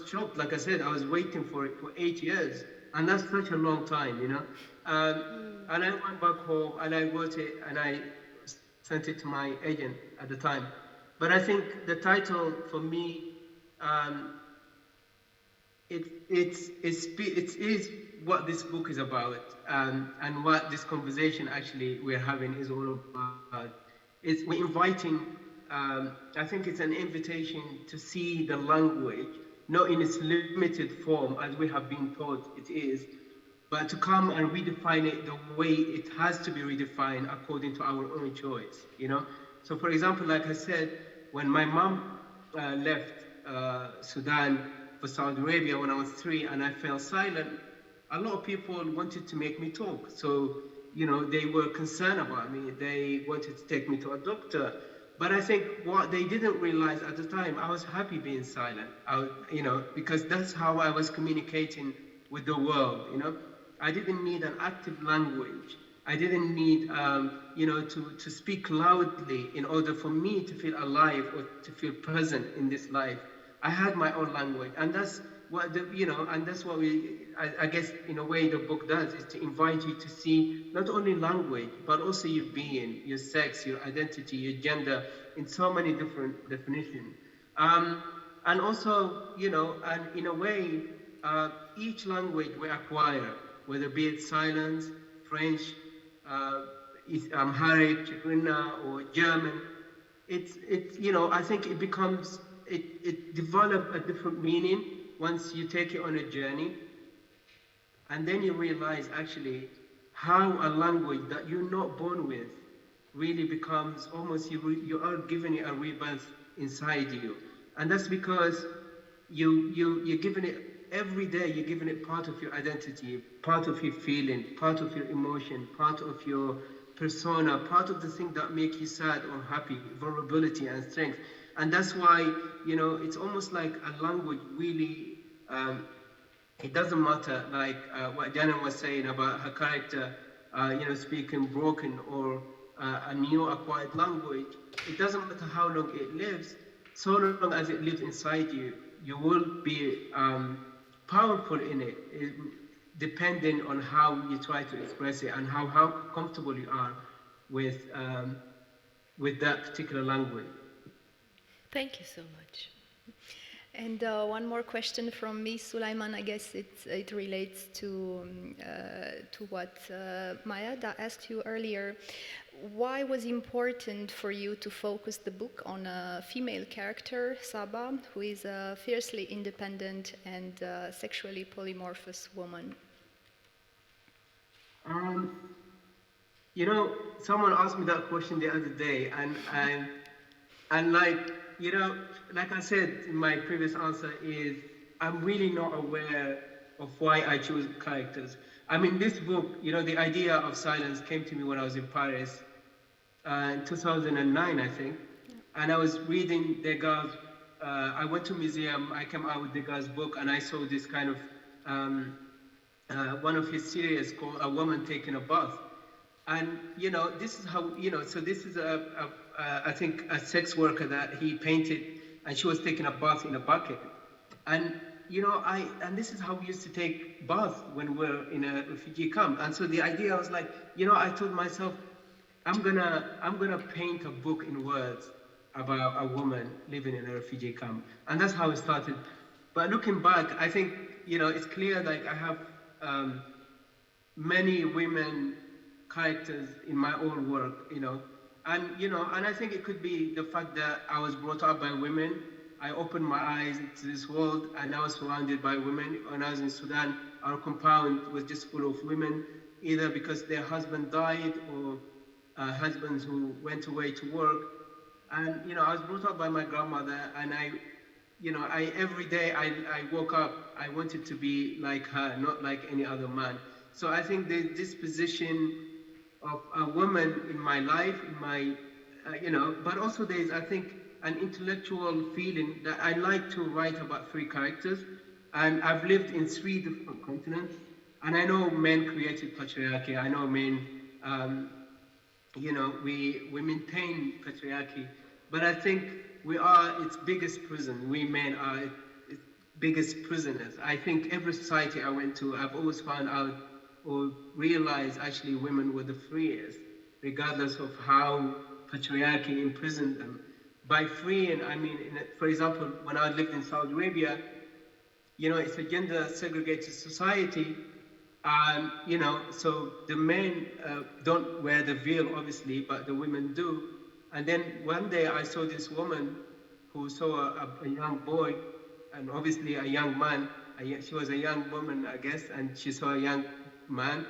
shocked. Like I said, I was waiting for it for 8 years. And that's such a long time, And I went back home and I wrote it and I sent it to my agent at the time. But I think the title for me, it is what this book is about, and what this conversation actually we're having is all about. We're inviting, I think it's an invitation to see the language, not in its limited form as we have been taught it is, but to come and redefine it the way it has to be redefined according to our own choice, you know? So for example, like I said, when my mom left Sudan for Saudi Arabia when I was 3 and I fell silent, a lot of people wanted to make me talk. So, you know, they were concerned about me. They wanted to take me to a doctor. But I think what they didn't realize at the time, I was happy being silent, you know, because that's how I was communicating with the world, you know. I didn't need an active language. I didn't need, you know, to speak loudly in order for me to feel alive or to feel present in this life. I had my own language, and that's what you know, and that's what I guess in a way the book does, is to invite you to see not only language but also your being, your sex, your identity, your gender, in so many different definitions. And also, you know, and in a way, each language we acquire, whether be it silence, French, Amharic, Tigrinya, or German, it's you know, I think it becomes, it develops a different meaning once you take it on a journey, and then you realize actually how a language that you're not born with really becomes almost, you are giving it a rebirth inside you. And that's because you're giving it every day, you're giving it part of your identity, part of your feeling, part of your emotion, part of your persona, part of the thing that make you sad or happy, vulnerability and strength. And that's why, you know, it's almost like a language really, it doesn't matter, like what Canan was saying about her character, you know, speaking broken or a new acquired language. It doesn't matter how long it lives, so long as it lives inside you, you will be powerful in it, depending on how you try to express it and how comfortable you are with that particular language. Thank you so much. And one more question from me, Sulaiman. I guess it relates to what Mayada asked you earlier. Why was it important for you to focus the book on a female character, Saba, who is a fiercely independent and sexually polymorphous woman? You know, someone asked me that question the other day, and like, you know, like I said in my previous answer, is I'm really not aware of why I choose characters. I mean, this book, you know, the idea of silence came to me when I was in Paris in 2009, I think. And I was reading Degas. I went to a museum, I came out with Degas' book, and I saw this kind of, one of his series called A Woman Taking a Bath. And, you know, this is how, you know, so this is I think a sex worker that he painted, and she was taking a bath in a bucket. And, you know, and this is how we used to take baths when we're in a refugee camp. And so the idea was like, you know, I told myself, I'm gonna paint a book in words about a woman living in a refugee camp. And that's how it started. But looking back, I think, you know, it's clear, like, I have many women characters in my own work, you know. And, you know, and I think it could be the fact that I was brought up by women. I opened my eyes to this world, and I was surrounded by women. When I was in Sudan, our compound was just full of women, either because their husband died or husbands who went away to work. And, you know, I was brought up by my grandmother, and every day I woke up, I wanted to be like her, not like any other man. So I think this position of a woman in my life, in my, but also there's, I think, an intellectual feeling that I like to write about 3 characters. And I've lived in 3 different continents. And I know men created patriarchy. I know men, we maintain patriarchy. But I think we are its biggest prison. We men are its biggest prisoners. I think every society I went to, I've always found out or realized actually women were the freest, regardless of how patriarchy imprisoned them. by freeing, I mean, for example, when I lived in Saudi Arabia, you know, it's a gender segregated society. You know, so the men don't wear the veil, obviously, but the women do. And then one day I saw this woman who saw a young boy, and obviously a young man. She was a young woman, I guess, and she saw a young man,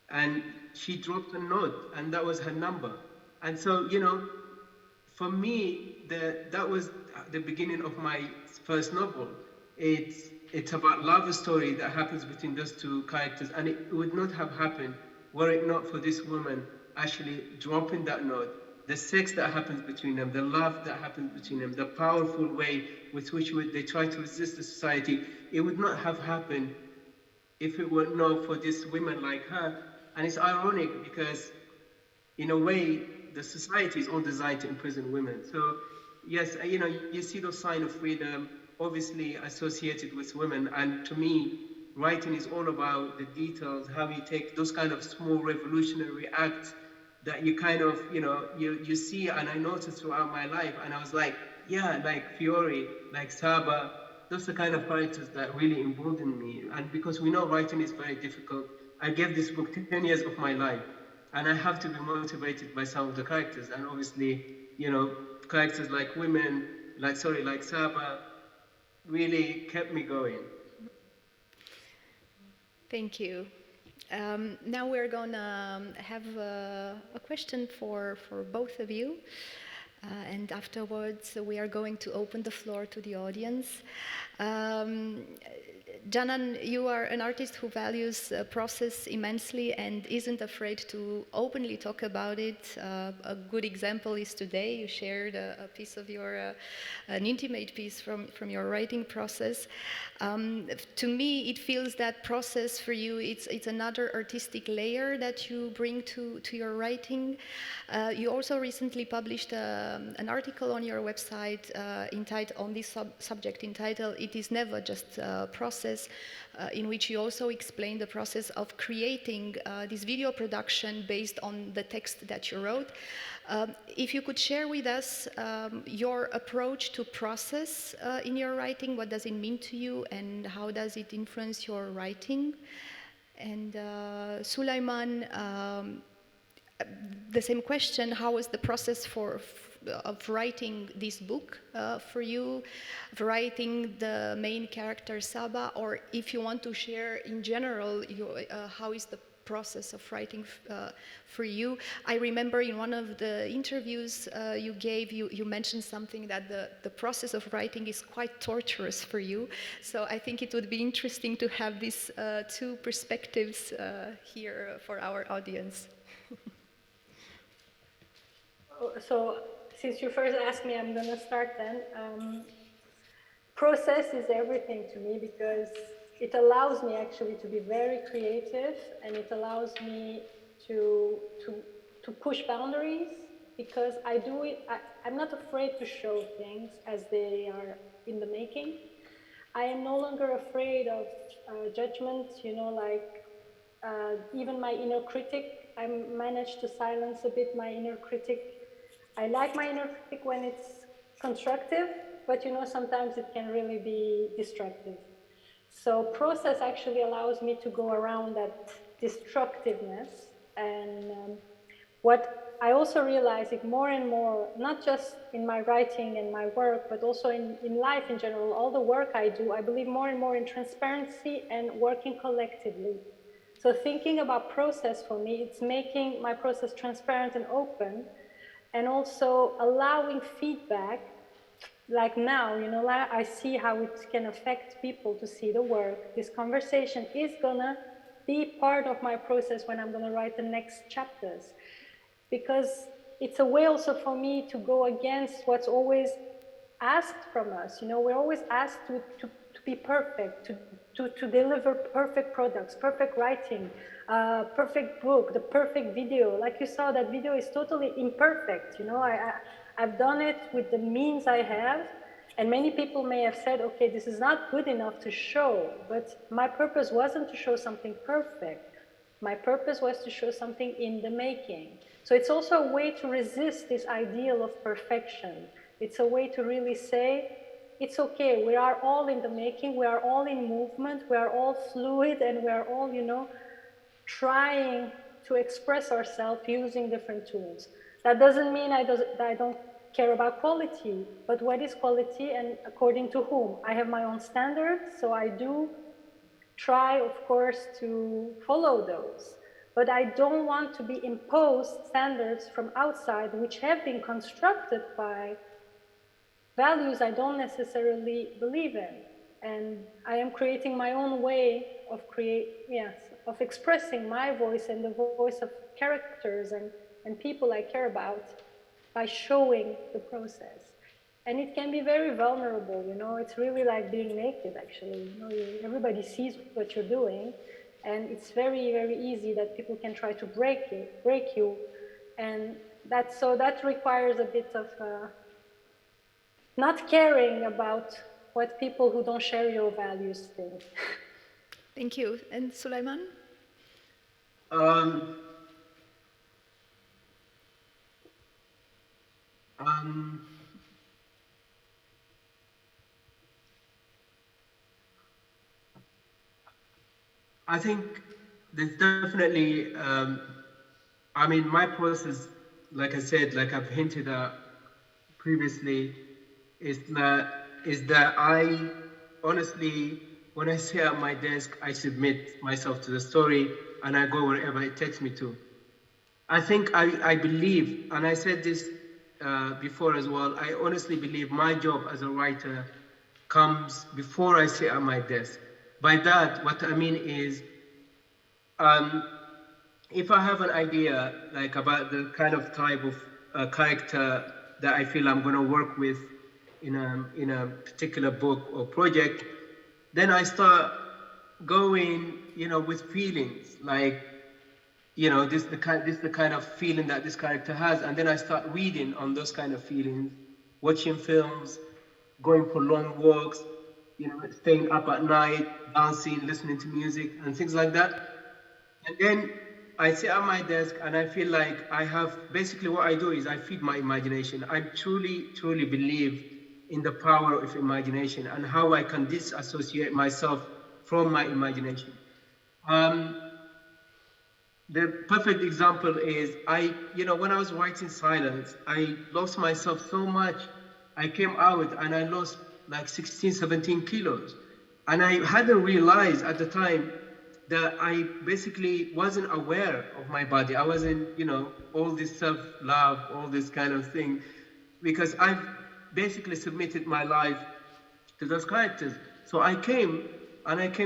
and she dropped a note, and that was her number. And so, you know, for me, that was the beginning of my first novel. It's about love story that happens between those two characters, and it would not have happened were it not for this woman actually dropping that note. The sex that happens between them, the love that happens between them, the powerful way with which they try to resist the society, it would not have happened if it were not for this women like her. And it's ironic because, in a way, the society is all designed to imprison women. So, yes, you know, you see those signs of freedom, obviously associated with women. And to me, writing is all about the details, how you take those kind of small revolutionary acts that you kind of, you know, you see, and I noticed throughout my life. And I was like, yeah, like Fiore, like Saba, those are the kind of characters that really embolden me. And because we know writing is very difficult, I gave this book 10 years of my life. And I have to be motivated by some of the characters. And obviously, you know, characters like women, like Saba, really kept me going. Thank you. Now we're going to have a question for both of you. And afterwards, we are going to open the floor to the audience. Canan, you are an artist who values process immensely and isn't afraid to openly talk about it. A good example is today. You shared a piece of your, an intimate piece from your writing process. To me, it feels that process for you, it's another artistic layer that you bring to your writing. You also recently published an article on your website on this subject entitled "It is never just a process," in which you also explain the process of creating this video production based on the text that you wrote. If you could share with us your approach to process in your writing, what does it mean to you and how does it influence your writing? And Sulaiman, the same question, how was the process of writing this book for you, of writing the main character Saba, or if you want to share in general, how is the process of writing for you? I remember in one of the interviews you gave, you mentioned something that the process of writing is quite torturous for you. So I think it would be interesting to have these two perspectives here for our audience. So since you first asked me, I'm going to start then. Process is everything to me because it allows me actually to be very creative, and it allows me to push boundaries because I do it. I'm not afraid to show things as they are in the making. I am no longer afraid of judgment, you know, like even my inner critic. I managed to silence a bit my inner critic. I like my inner critic when it's constructive, but you know, sometimes it can really be destructive. So process actually allows me to go around that destructiveness. And what I also realize it more and more, not just in my writing and my work, but also in life in general, all the work I do, I believe more and more in transparency and working collectively. So thinking about process for me, it's making my process transparent and open, and also allowing feedback. Like now, you know, I see how it can affect people to see the work. This conversation is gonna be part of my process when I'm gonna write the next chapters, because it's a way also for me to go against what's always asked from us. You know, we're always asked to be perfect, to deliver perfect products, perfect writing, perfect book, the perfect video. Like you saw, that video is totally imperfect. You know, I've done it with the means I have, and many people may have said, okay, this is not good enough to show, but my purpose wasn't to show something perfect. My purpose was to show something in the making. So it's also a way to resist this ideal of perfection. It's a way to really say, it's okay, we are all in the making, we are all in movement, we are all fluid, and we are all, you know, trying to express ourselves using different tools. That doesn't mean that I don't care about quality, but what is quality and according to whom? I have my own standards, so I do try, of course, to follow those. But I don't want to be imposed standards from outside which have been constructed by values I don't necessarily believe in. And I am creating my own way of of expressing my voice and the voice of characters and people I care about by showing the process. And it can be very vulnerable, you know, it's really like being naked, actually. You know, everybody sees what you're doing, and it's very, very easy that people can try to break you. And that requires a bit of not caring about what people who don't share your values think. Thank you. And Sulaiman? I think there's definitely, I mean, my process, like I said, like I've hinted at previously, is that I honestly, when I sit at my desk, I submit myself to the story and I go wherever it takes me to. I think I believe, and I said this before as well, I honestly believe my job as a writer comes before I sit at my desk. By that, what I mean is, if I have an idea like about the kind of type of character that I feel I'm going to work with in a particular book or project, then I start going, you know, with feelings like, you know, this is the kind of feeling that this character has, and then I start reading on those kind of feelings, watching films, going for long walks, you know, staying up at night, dancing, listening to music, and things like that. And then I sit at my desk and I feel like I have, basically what I do is I feed my imagination. I truly, truly believe in the power of imagination and how I can disassociate myself from my imagination. The perfect example is when I was writing Silence, I lost myself so much. I came out and I lost like 16, 17 kilos. And I hadn't realized at the time that I basically wasn't aware of my body. I wasn't, you know, all this self-love, all this kind of thing, because I've basically submitted my life to those characters. So I came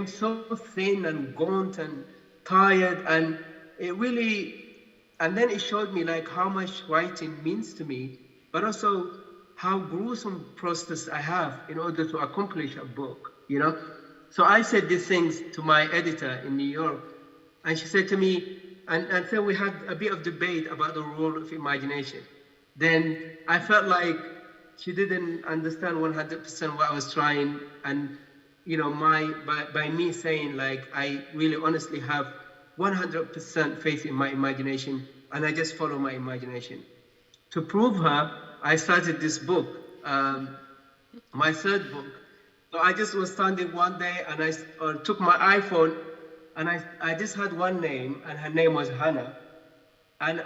so thin and gaunt and tired, and then it showed me like how much writing means to me, but also how gruesome process I have in order to accomplish a book, you know? So I said these things to my editor in New York, and she said to me, and so we had a bit of debate about the role of imagination. Then I felt like she didn't understand 100% what I was trying, and you know, by me saying like I really honestly have 100% faith in my imagination, and I just follow my imagination. To prove her, I started this book, my third book. So I just was standing one day and I took my iPhone and I just had one name, and her name was Hannah. And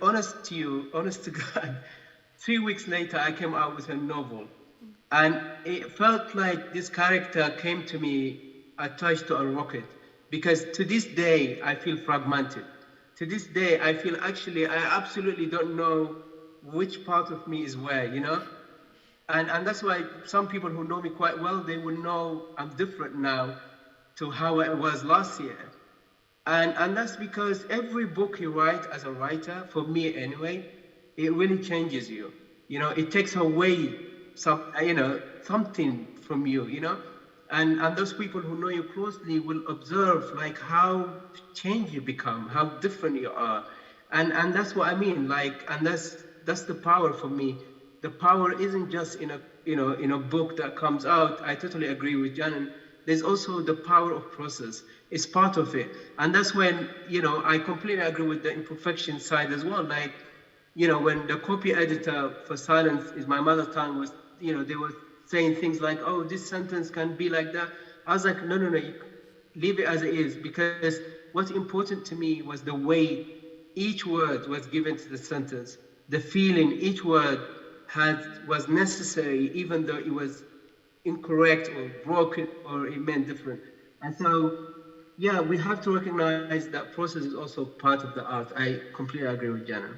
honest to God, 3 weeks later, I came out with a novel. And it felt like this character came to me attached to a rocket. Because to this day, I feel fragmented. To this day, I feel I absolutely don't know which part of me is where, you know? And that's why some people who know me quite well, they will know I'm different now to how I was last year. And that's because every book you write as a writer, for me anyway, it really changes you. You know, it takes away something from you, you know? And those people who know you closely will observe like how changed you become, how different you are. And that's what I mean, like, and that's the power for me. The power isn't just in a book that comes out. I totally agree with Canan. There's also the power of process. It's part of it. And that's when, you know, I completely agree with the imperfection side as well. Like, you know, when the copy editor for Silence is My Mother Tongue was, you know, they were saying things like, oh, this sentence can be like that. I was like, no, you leave it as it is, because what's important to me was the way each word was given to the sentence, the feeling each word was necessary, even though it was incorrect or broken or it meant different. And so, yeah, we have to recognize that process is also part of the art. I completely agree with Jana.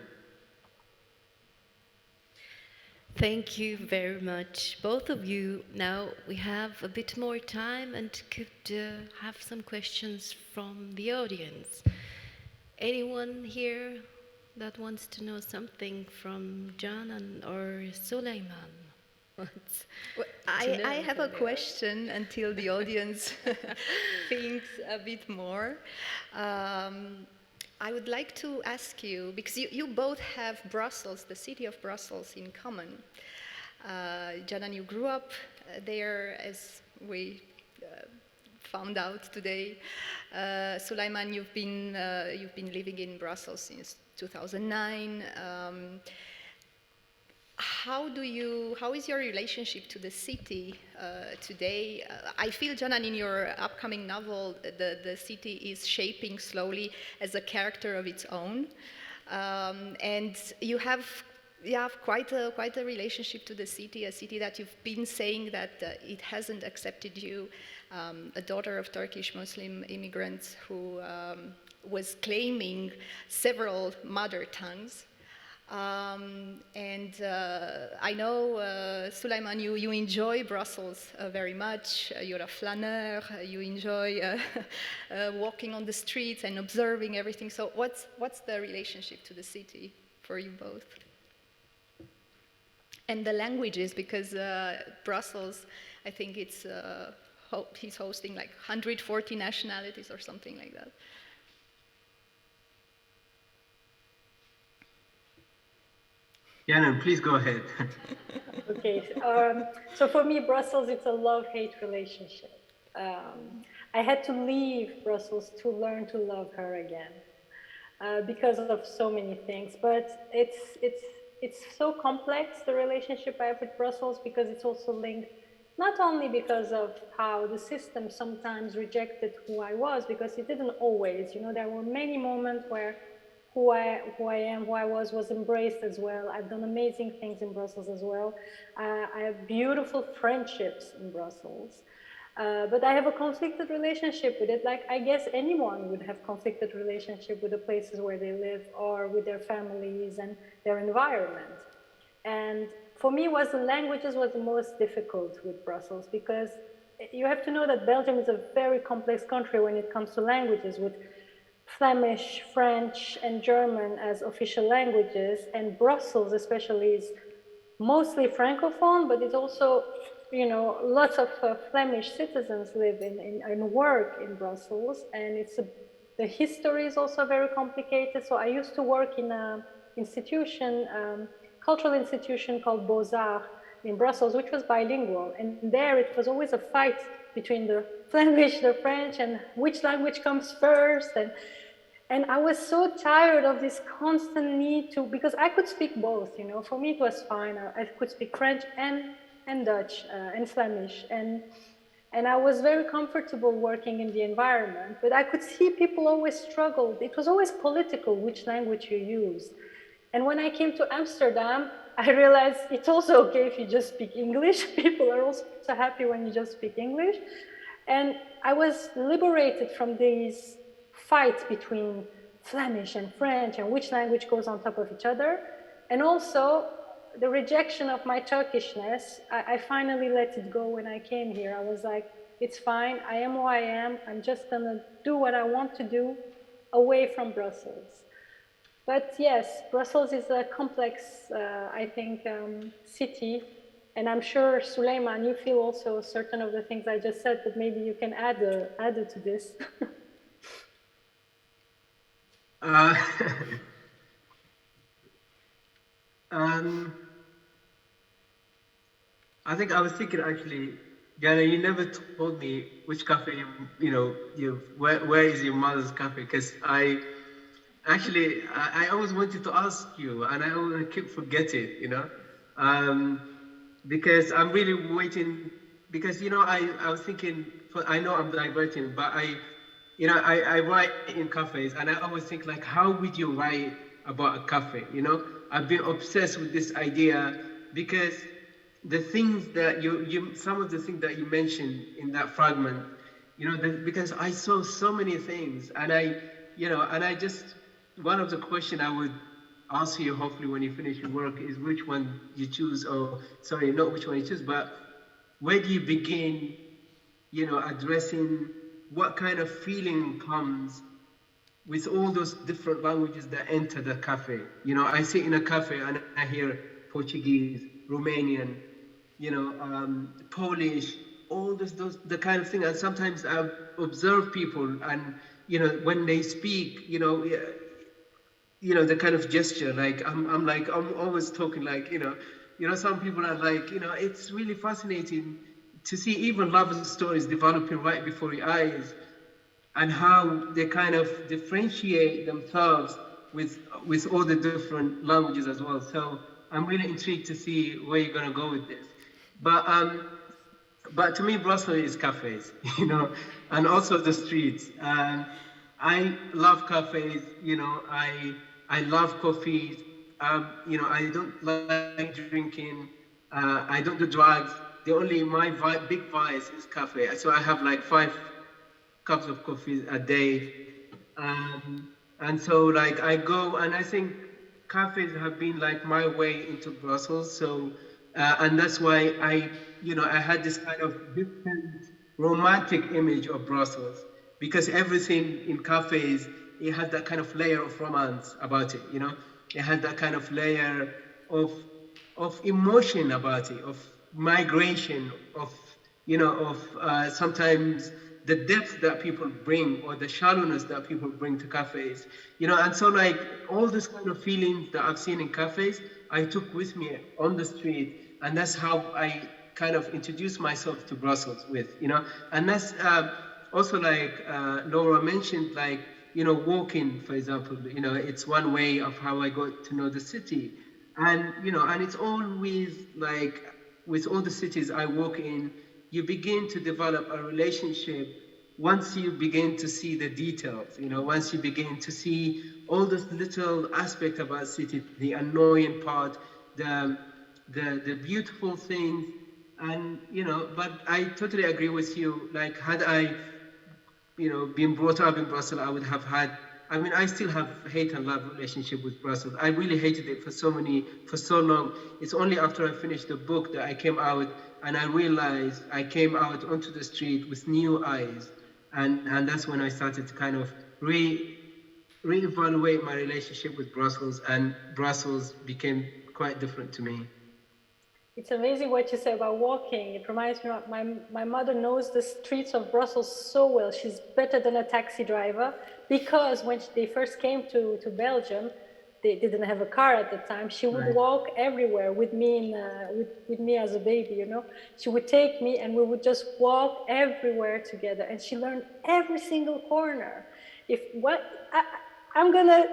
Thank you very much, both of you. Now we have a bit more time and could have some questions from the audience. Anyone here that wants to know something from Canan or Sulaiman? Well, I have a question until the audience thinks a bit more. I would like to ask you, because you both have Brussels, the city of Brussels, in common. Canan, you grew up there, as we found out today. Sulaiman, you've been living in Brussels since 2009. How is your relationship to the city today? I feel, Canan, in your upcoming novel, the city is shaping slowly as a character of its own. And you have quite a relationship to the city, a city that you've been saying that it hasn't accepted you, a daughter of Turkish Muslim immigrants who was claiming several mother tongues. I know, Sulaiman, you enjoy Brussels very much. You're a flaneur. You enjoy walking on the streets and observing everything. So what's the relationship to the city for you both? And the languages, because Brussels, I think he's hosting like 140 nationalities or something like that. Canan, please go ahead. Okay, so for me, Brussels, it's a love-hate relationship. I had to leave Brussels to learn to love her again because of so many things. But it's so complex, the relationship I have with Brussels, because it's also linked not only because of how the system sometimes rejected who I was, because it didn't always. You know, there were many moments where who I was embraced as well. I've done amazing things in Brussels as well. I have beautiful friendships in Brussels. But I have a conflicted relationship with it, like I guess anyone would have conflicted relationship with the places where they live or with their families and their environment. And for me, the languages was the most difficult with Brussels, because you have to know that Belgium is a very complex country when it comes to languages, with Flemish, French, and German as official languages, and Brussels especially is mostly Francophone, but it's also, you know, lots of Flemish citizens live and work in Brussels, and the history is also very complicated. So I used to work in an institution, cultural institution called Beaux-Arts in Brussels, which was bilingual, and there it was always a fight between the Flemish, the French, and which language comes first. And I was so tired of this constant need to, because I could speak both, you know, for me it was fine. I could speak French and Dutch and Flemish, and I was very comfortable working in the environment, but I could see people always struggled. It was always political, which language you use. And when I came to Amsterdam, I realized it's also okay if you just speak English. People are also happy when you just speak English. And I was liberated from these fights between Flemish and French and which language goes on top of each other. And also the rejection of my Turkishness. I finally let it go when I came here. I was like, it's fine, I am who I am. I'm just gonna do what I want to do away from Brussels. But yes, Brussels is a complex, I think, city. And I'm sure, Sulaiman, you feel also certain of the things I just said, but maybe you can add to this. I think I was thinking actually, Jana, you never told me which cafe, where is your mother's cafe? Because Actually, I always wanted to ask you, and I always keep forgetting, because I'm really waiting. Because I was thinking. I know I'm diverting, but I write in cafes, and I always think like, how would you write about a cafe? I've been obsessed with this idea because the things that some of the things that you mentioned in that fragment, because I saw so many things, and I just, one of the questions I would ask you, hopefully when you finish your work, is which one you choose, or sorry, not which one you choose, but where do you begin, addressing what kind of feeling comes with all those different languages that enter the cafe. I sit in a cafe and I hear Portuguese, Romanian, Polish, all those the kind of thing. And sometimes I observe people, and when they speak, the kind of gesture, like I'm always talking like, some people are like, it's really fascinating to see even love stories developing right before your eyes, and how they kind of differentiate themselves with all the different languages as well. So I'm really intrigued to see where you're gonna go with this. But to me, Brussels is cafes, and also the streets. I love cafes, I love coffees. I don't like drinking. I don't do drugs. My big vice is cafe. So I have like 5 cups of coffee a day. And so like I go, and I think cafes have been like my way into Brussels. So, and that's why I had this kind of different romantic image of Brussels, because everything in cafes, it had that kind of layer of romance about it, it had that kind of layer of emotion about it, of migration, of sometimes the depth that people bring, or the shallowness that people bring to cafes, and so like all this kind of feelings that I've seen in cafes, I took with me on the street, and that's how I kind of introduced myself to Brussels with, and that's also like Laura mentioned, like, walking, for example, it's one way of how I got to know the city. And, and it's always like, with all the cities I walk in, you begin to develop a relationship once you begin to see the details, once you begin to see all those little aspects about a city, the annoying part, the beautiful things. And, but I totally agree with you. Like, had I, been brought up in Brussels, I would have had, I still have hate and love relationship with Brussels. I really hated it for so long. It's only after I finished the book that I came out, and I realized I came out onto the street with new eyes. And that's when I started to kind of reevaluate my relationship with Brussels, and Brussels became quite different to me. It's amazing what you say about walking. It reminds me of my mother knows the streets of Brussels so well. She's better than a taxi driver, because when they first came to Belgium, they didn't have a car at the time. She would walk everywhere with me with me as a baby, She would take me, and we would just walk everywhere together. And she learned every single corner. I'm gonna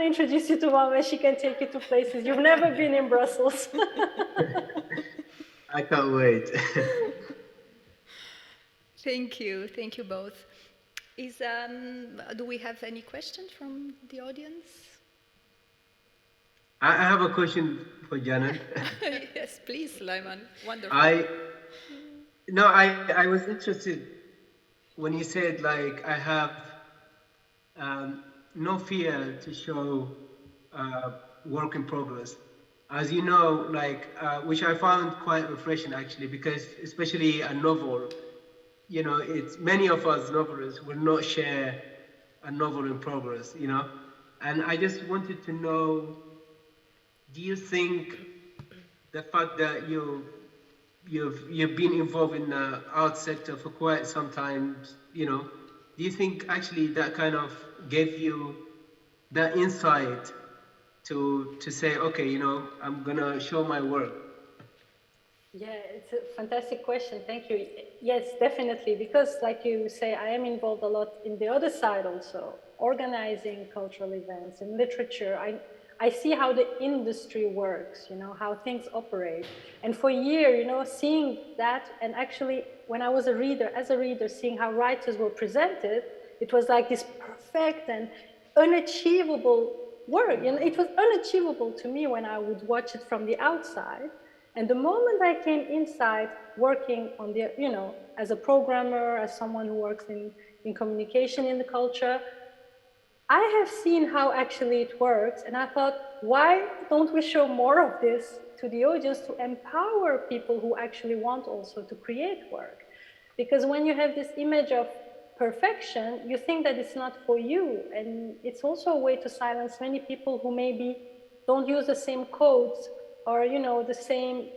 introduce you to Mom, and she can take you to places you've never been in Brussels. I can't wait. Thank you both. Do we have any questions from the audience? I have a question for Janet. Yes, please, Sulaiman. Wonderful. I was interested when you said, like, I have no fear to show work in progress. As you know, like, which I found quite refreshing, actually, because especially a novel, it's many of us novelists will not share a novel in progress, and I just wanted to know, do you think the fact that you've been involved in the art sector for quite some time, do you think actually that kind of gave you that insight to say, okay, I'm gonna show my work? Yeah, it's a fantastic question. Thank you. Yes, definitely. Because, like you say, I am involved a lot in the other side also, organizing cultural events and literature. I see how the industry works, you know, how things operate. And for a year, you know, seeing that, and actually, when I was a reader, as a reader, seeing how writers were presented, it was like this perfect and unachievable work. You know, it was unachievable to me when I would watch it from the outside. And the moment I came inside working on the, you know, as a programmer, as someone who works in communication in the culture, I have seen how actually it works. And I thought, why don't we show more of this to the audience to empower people who actually want also to create work? Because when you have this image of perfection, you think that it's not for you. And it's also a way to silence many people who maybe don't use the same codes or, you know, the same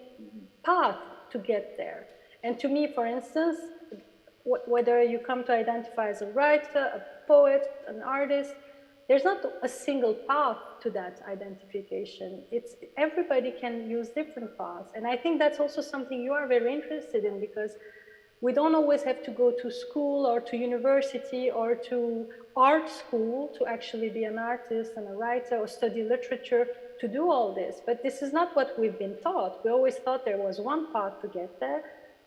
path to get there. And to me, for instance, whether you come to identify as a writer, a poet, an artist, there's not a single path to that identification. It's everybody can use different paths. And I think that's also something you are very interested in, because we don't always have to go to school or to university or to art school to actually be an artist and a writer or study literature to do all this. But this is not what we've been taught. We always thought there was one path to get there,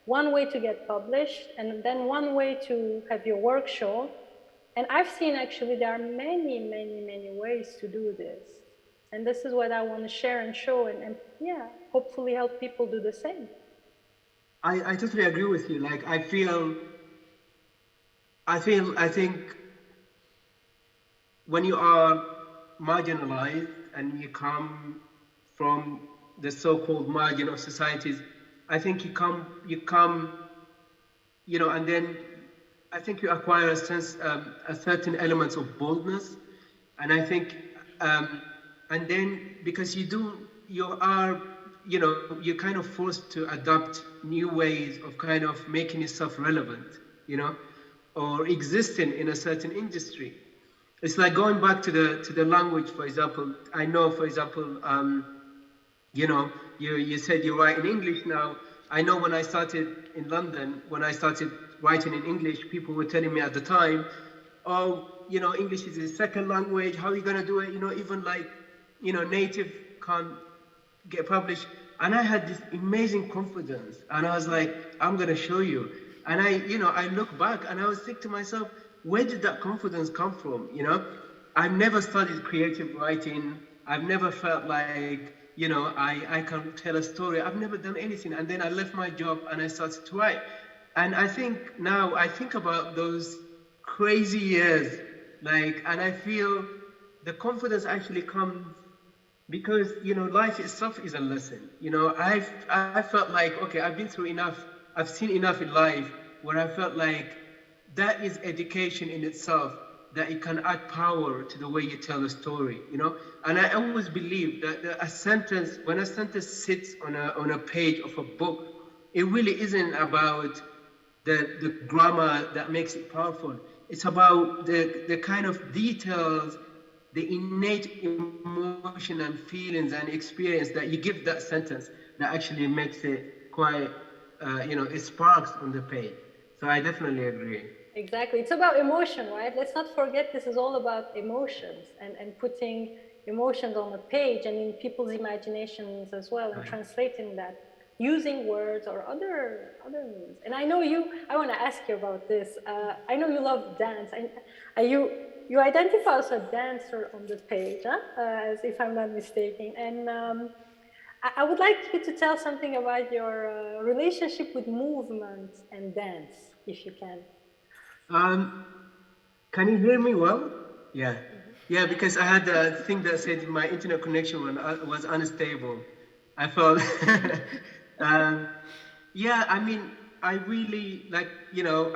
one way to get published, and then one way to have your work shown. And I've seen actually there are many, many, many ways to do this. And this is what I want to share and show, and yeah, hopefully help people do the same. I totally agree with you. Like, I think when you are marginalized and you come from the so-called margin of societies, I think you come, you know, and then I think you acquire a sense, a certain elements of boldness. And I think, and then because you're kind of forced to adopt new ways of kind of making yourself relevant, you know, or existing in a certain industry. It's like going back to the language, for example. I know, for example, you know, you said you write in English now. I know when I started in London, when I started writing in English, people were telling me at the time, oh, you know, English is a second language. How are you going to do it? You know, even like, you know, native can't get published. And I had this amazing confidence. And I was like, I'm going to show you. And I look back and I was thinking to myself, where did that confidence come from? You know, I've never studied creative writing. I've never felt like, you know, I can tell a story. I've never done anything. And then I left my job and I started to write. And I think now I think about those crazy years, like, and I feel the confidence actually comes because, you know, life itself is a lesson. You know, I felt like, okay, I've been through enough. I've seen enough in life where I felt like that is education in itself, that it can add power to the way you tell a story, you know? And I always believe that when a sentence sits on a page of a book, it really isn't about the grammar that makes it powerful. It's about the kind of details, the innate emotion and feelings and experience that you give that sentence that actually makes it quite, you know, it sparks on the page. So I definitely agree. Exactly. It's about emotion, right? Let's not forget this is all about emotions and putting emotions on a page and in people's imaginations as well, and translating that using words or other means. And I know I want to ask you about this. I know you love dance. You identify as a dancer on the page, huh? As if I'm not mistaken. And I would like you to tell something about your relationship with movement and dance, if you can. Can you hear me well? Yeah. Yeah, because I had a thing that said my internet connection was unstable. I felt, yeah, I mean, I really like, you know,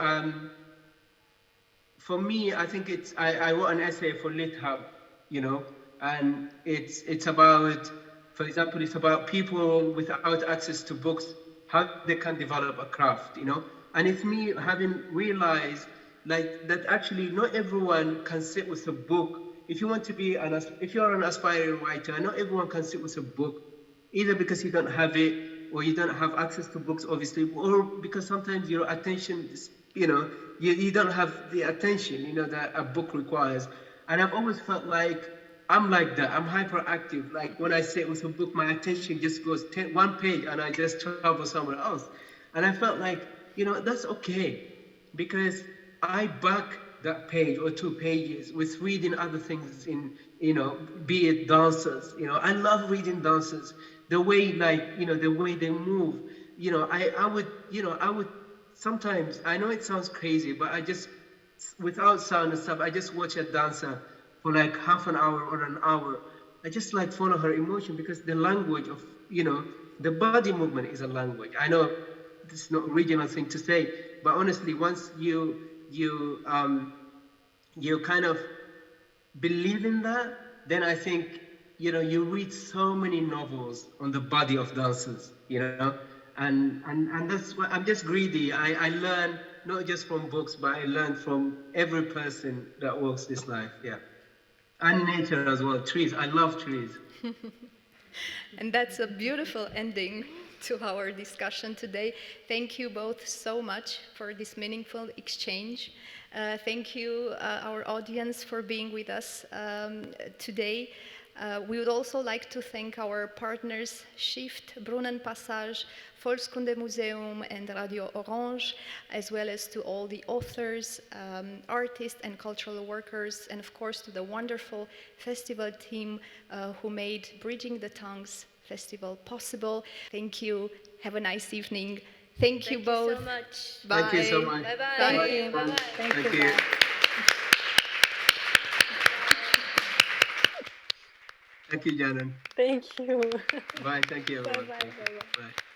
for me, I think I wrote an essay for LitHub, you know, and it's about, for example, it's about people without access to books, how they can develop a craft, you know, and it's me having realized like that actually not everyone can sit with a book. If you want to be if you're an aspiring writer, not everyone can sit with a book, either because you don't have it, or you don't have access to books, obviously, or because sometimes your attention is, you don't have the attention, that a book requires. And I've always felt like I'm like that. I'm hyperactive. Like when I sit with a book, my attention just goes one page and I just travel somewhere else. And I felt like, that's okay, because I back that page or 2 pages with reading other things in, be it dancers. I love reading dancers, the way, the way they move. I would sometimes, I know it sounds crazy, but I just, without sound and stuff, I just watch a dancer for like half an hour or an hour. I just like follow her emotion, because the language of, the body movement is a language. I know it's not original thing to say, but honestly, once you kind of believe in that, then I think, you read so many novels on the body of dancers, and that's why I'm just greedy. I learn not just from books, but I learn from every person that walks this life, yeah. And nature as well, trees. I love trees. And that's a beautiful ending to our discussion today. Thank you both so much for this meaningful exchange. Thank you, our audience, for being with us today. We would also like to thank our partners Shift, Brunnenpassage, Volkskundemuseum and Radio Orange, as well as to all the authors, artists and cultural workers, and of course to the wonderful festival team who made Bridging the Tongues Festival possible. Thank you. Have a nice evening. Thank you both. So much. Bye. Thank you so much. Bye-bye. Thank you. Bye-bye. Thank you. Thank you, Janan. Thank you. Bye. Thank you, everyone. Bye-bye. Thank you. Bye-bye. Bye.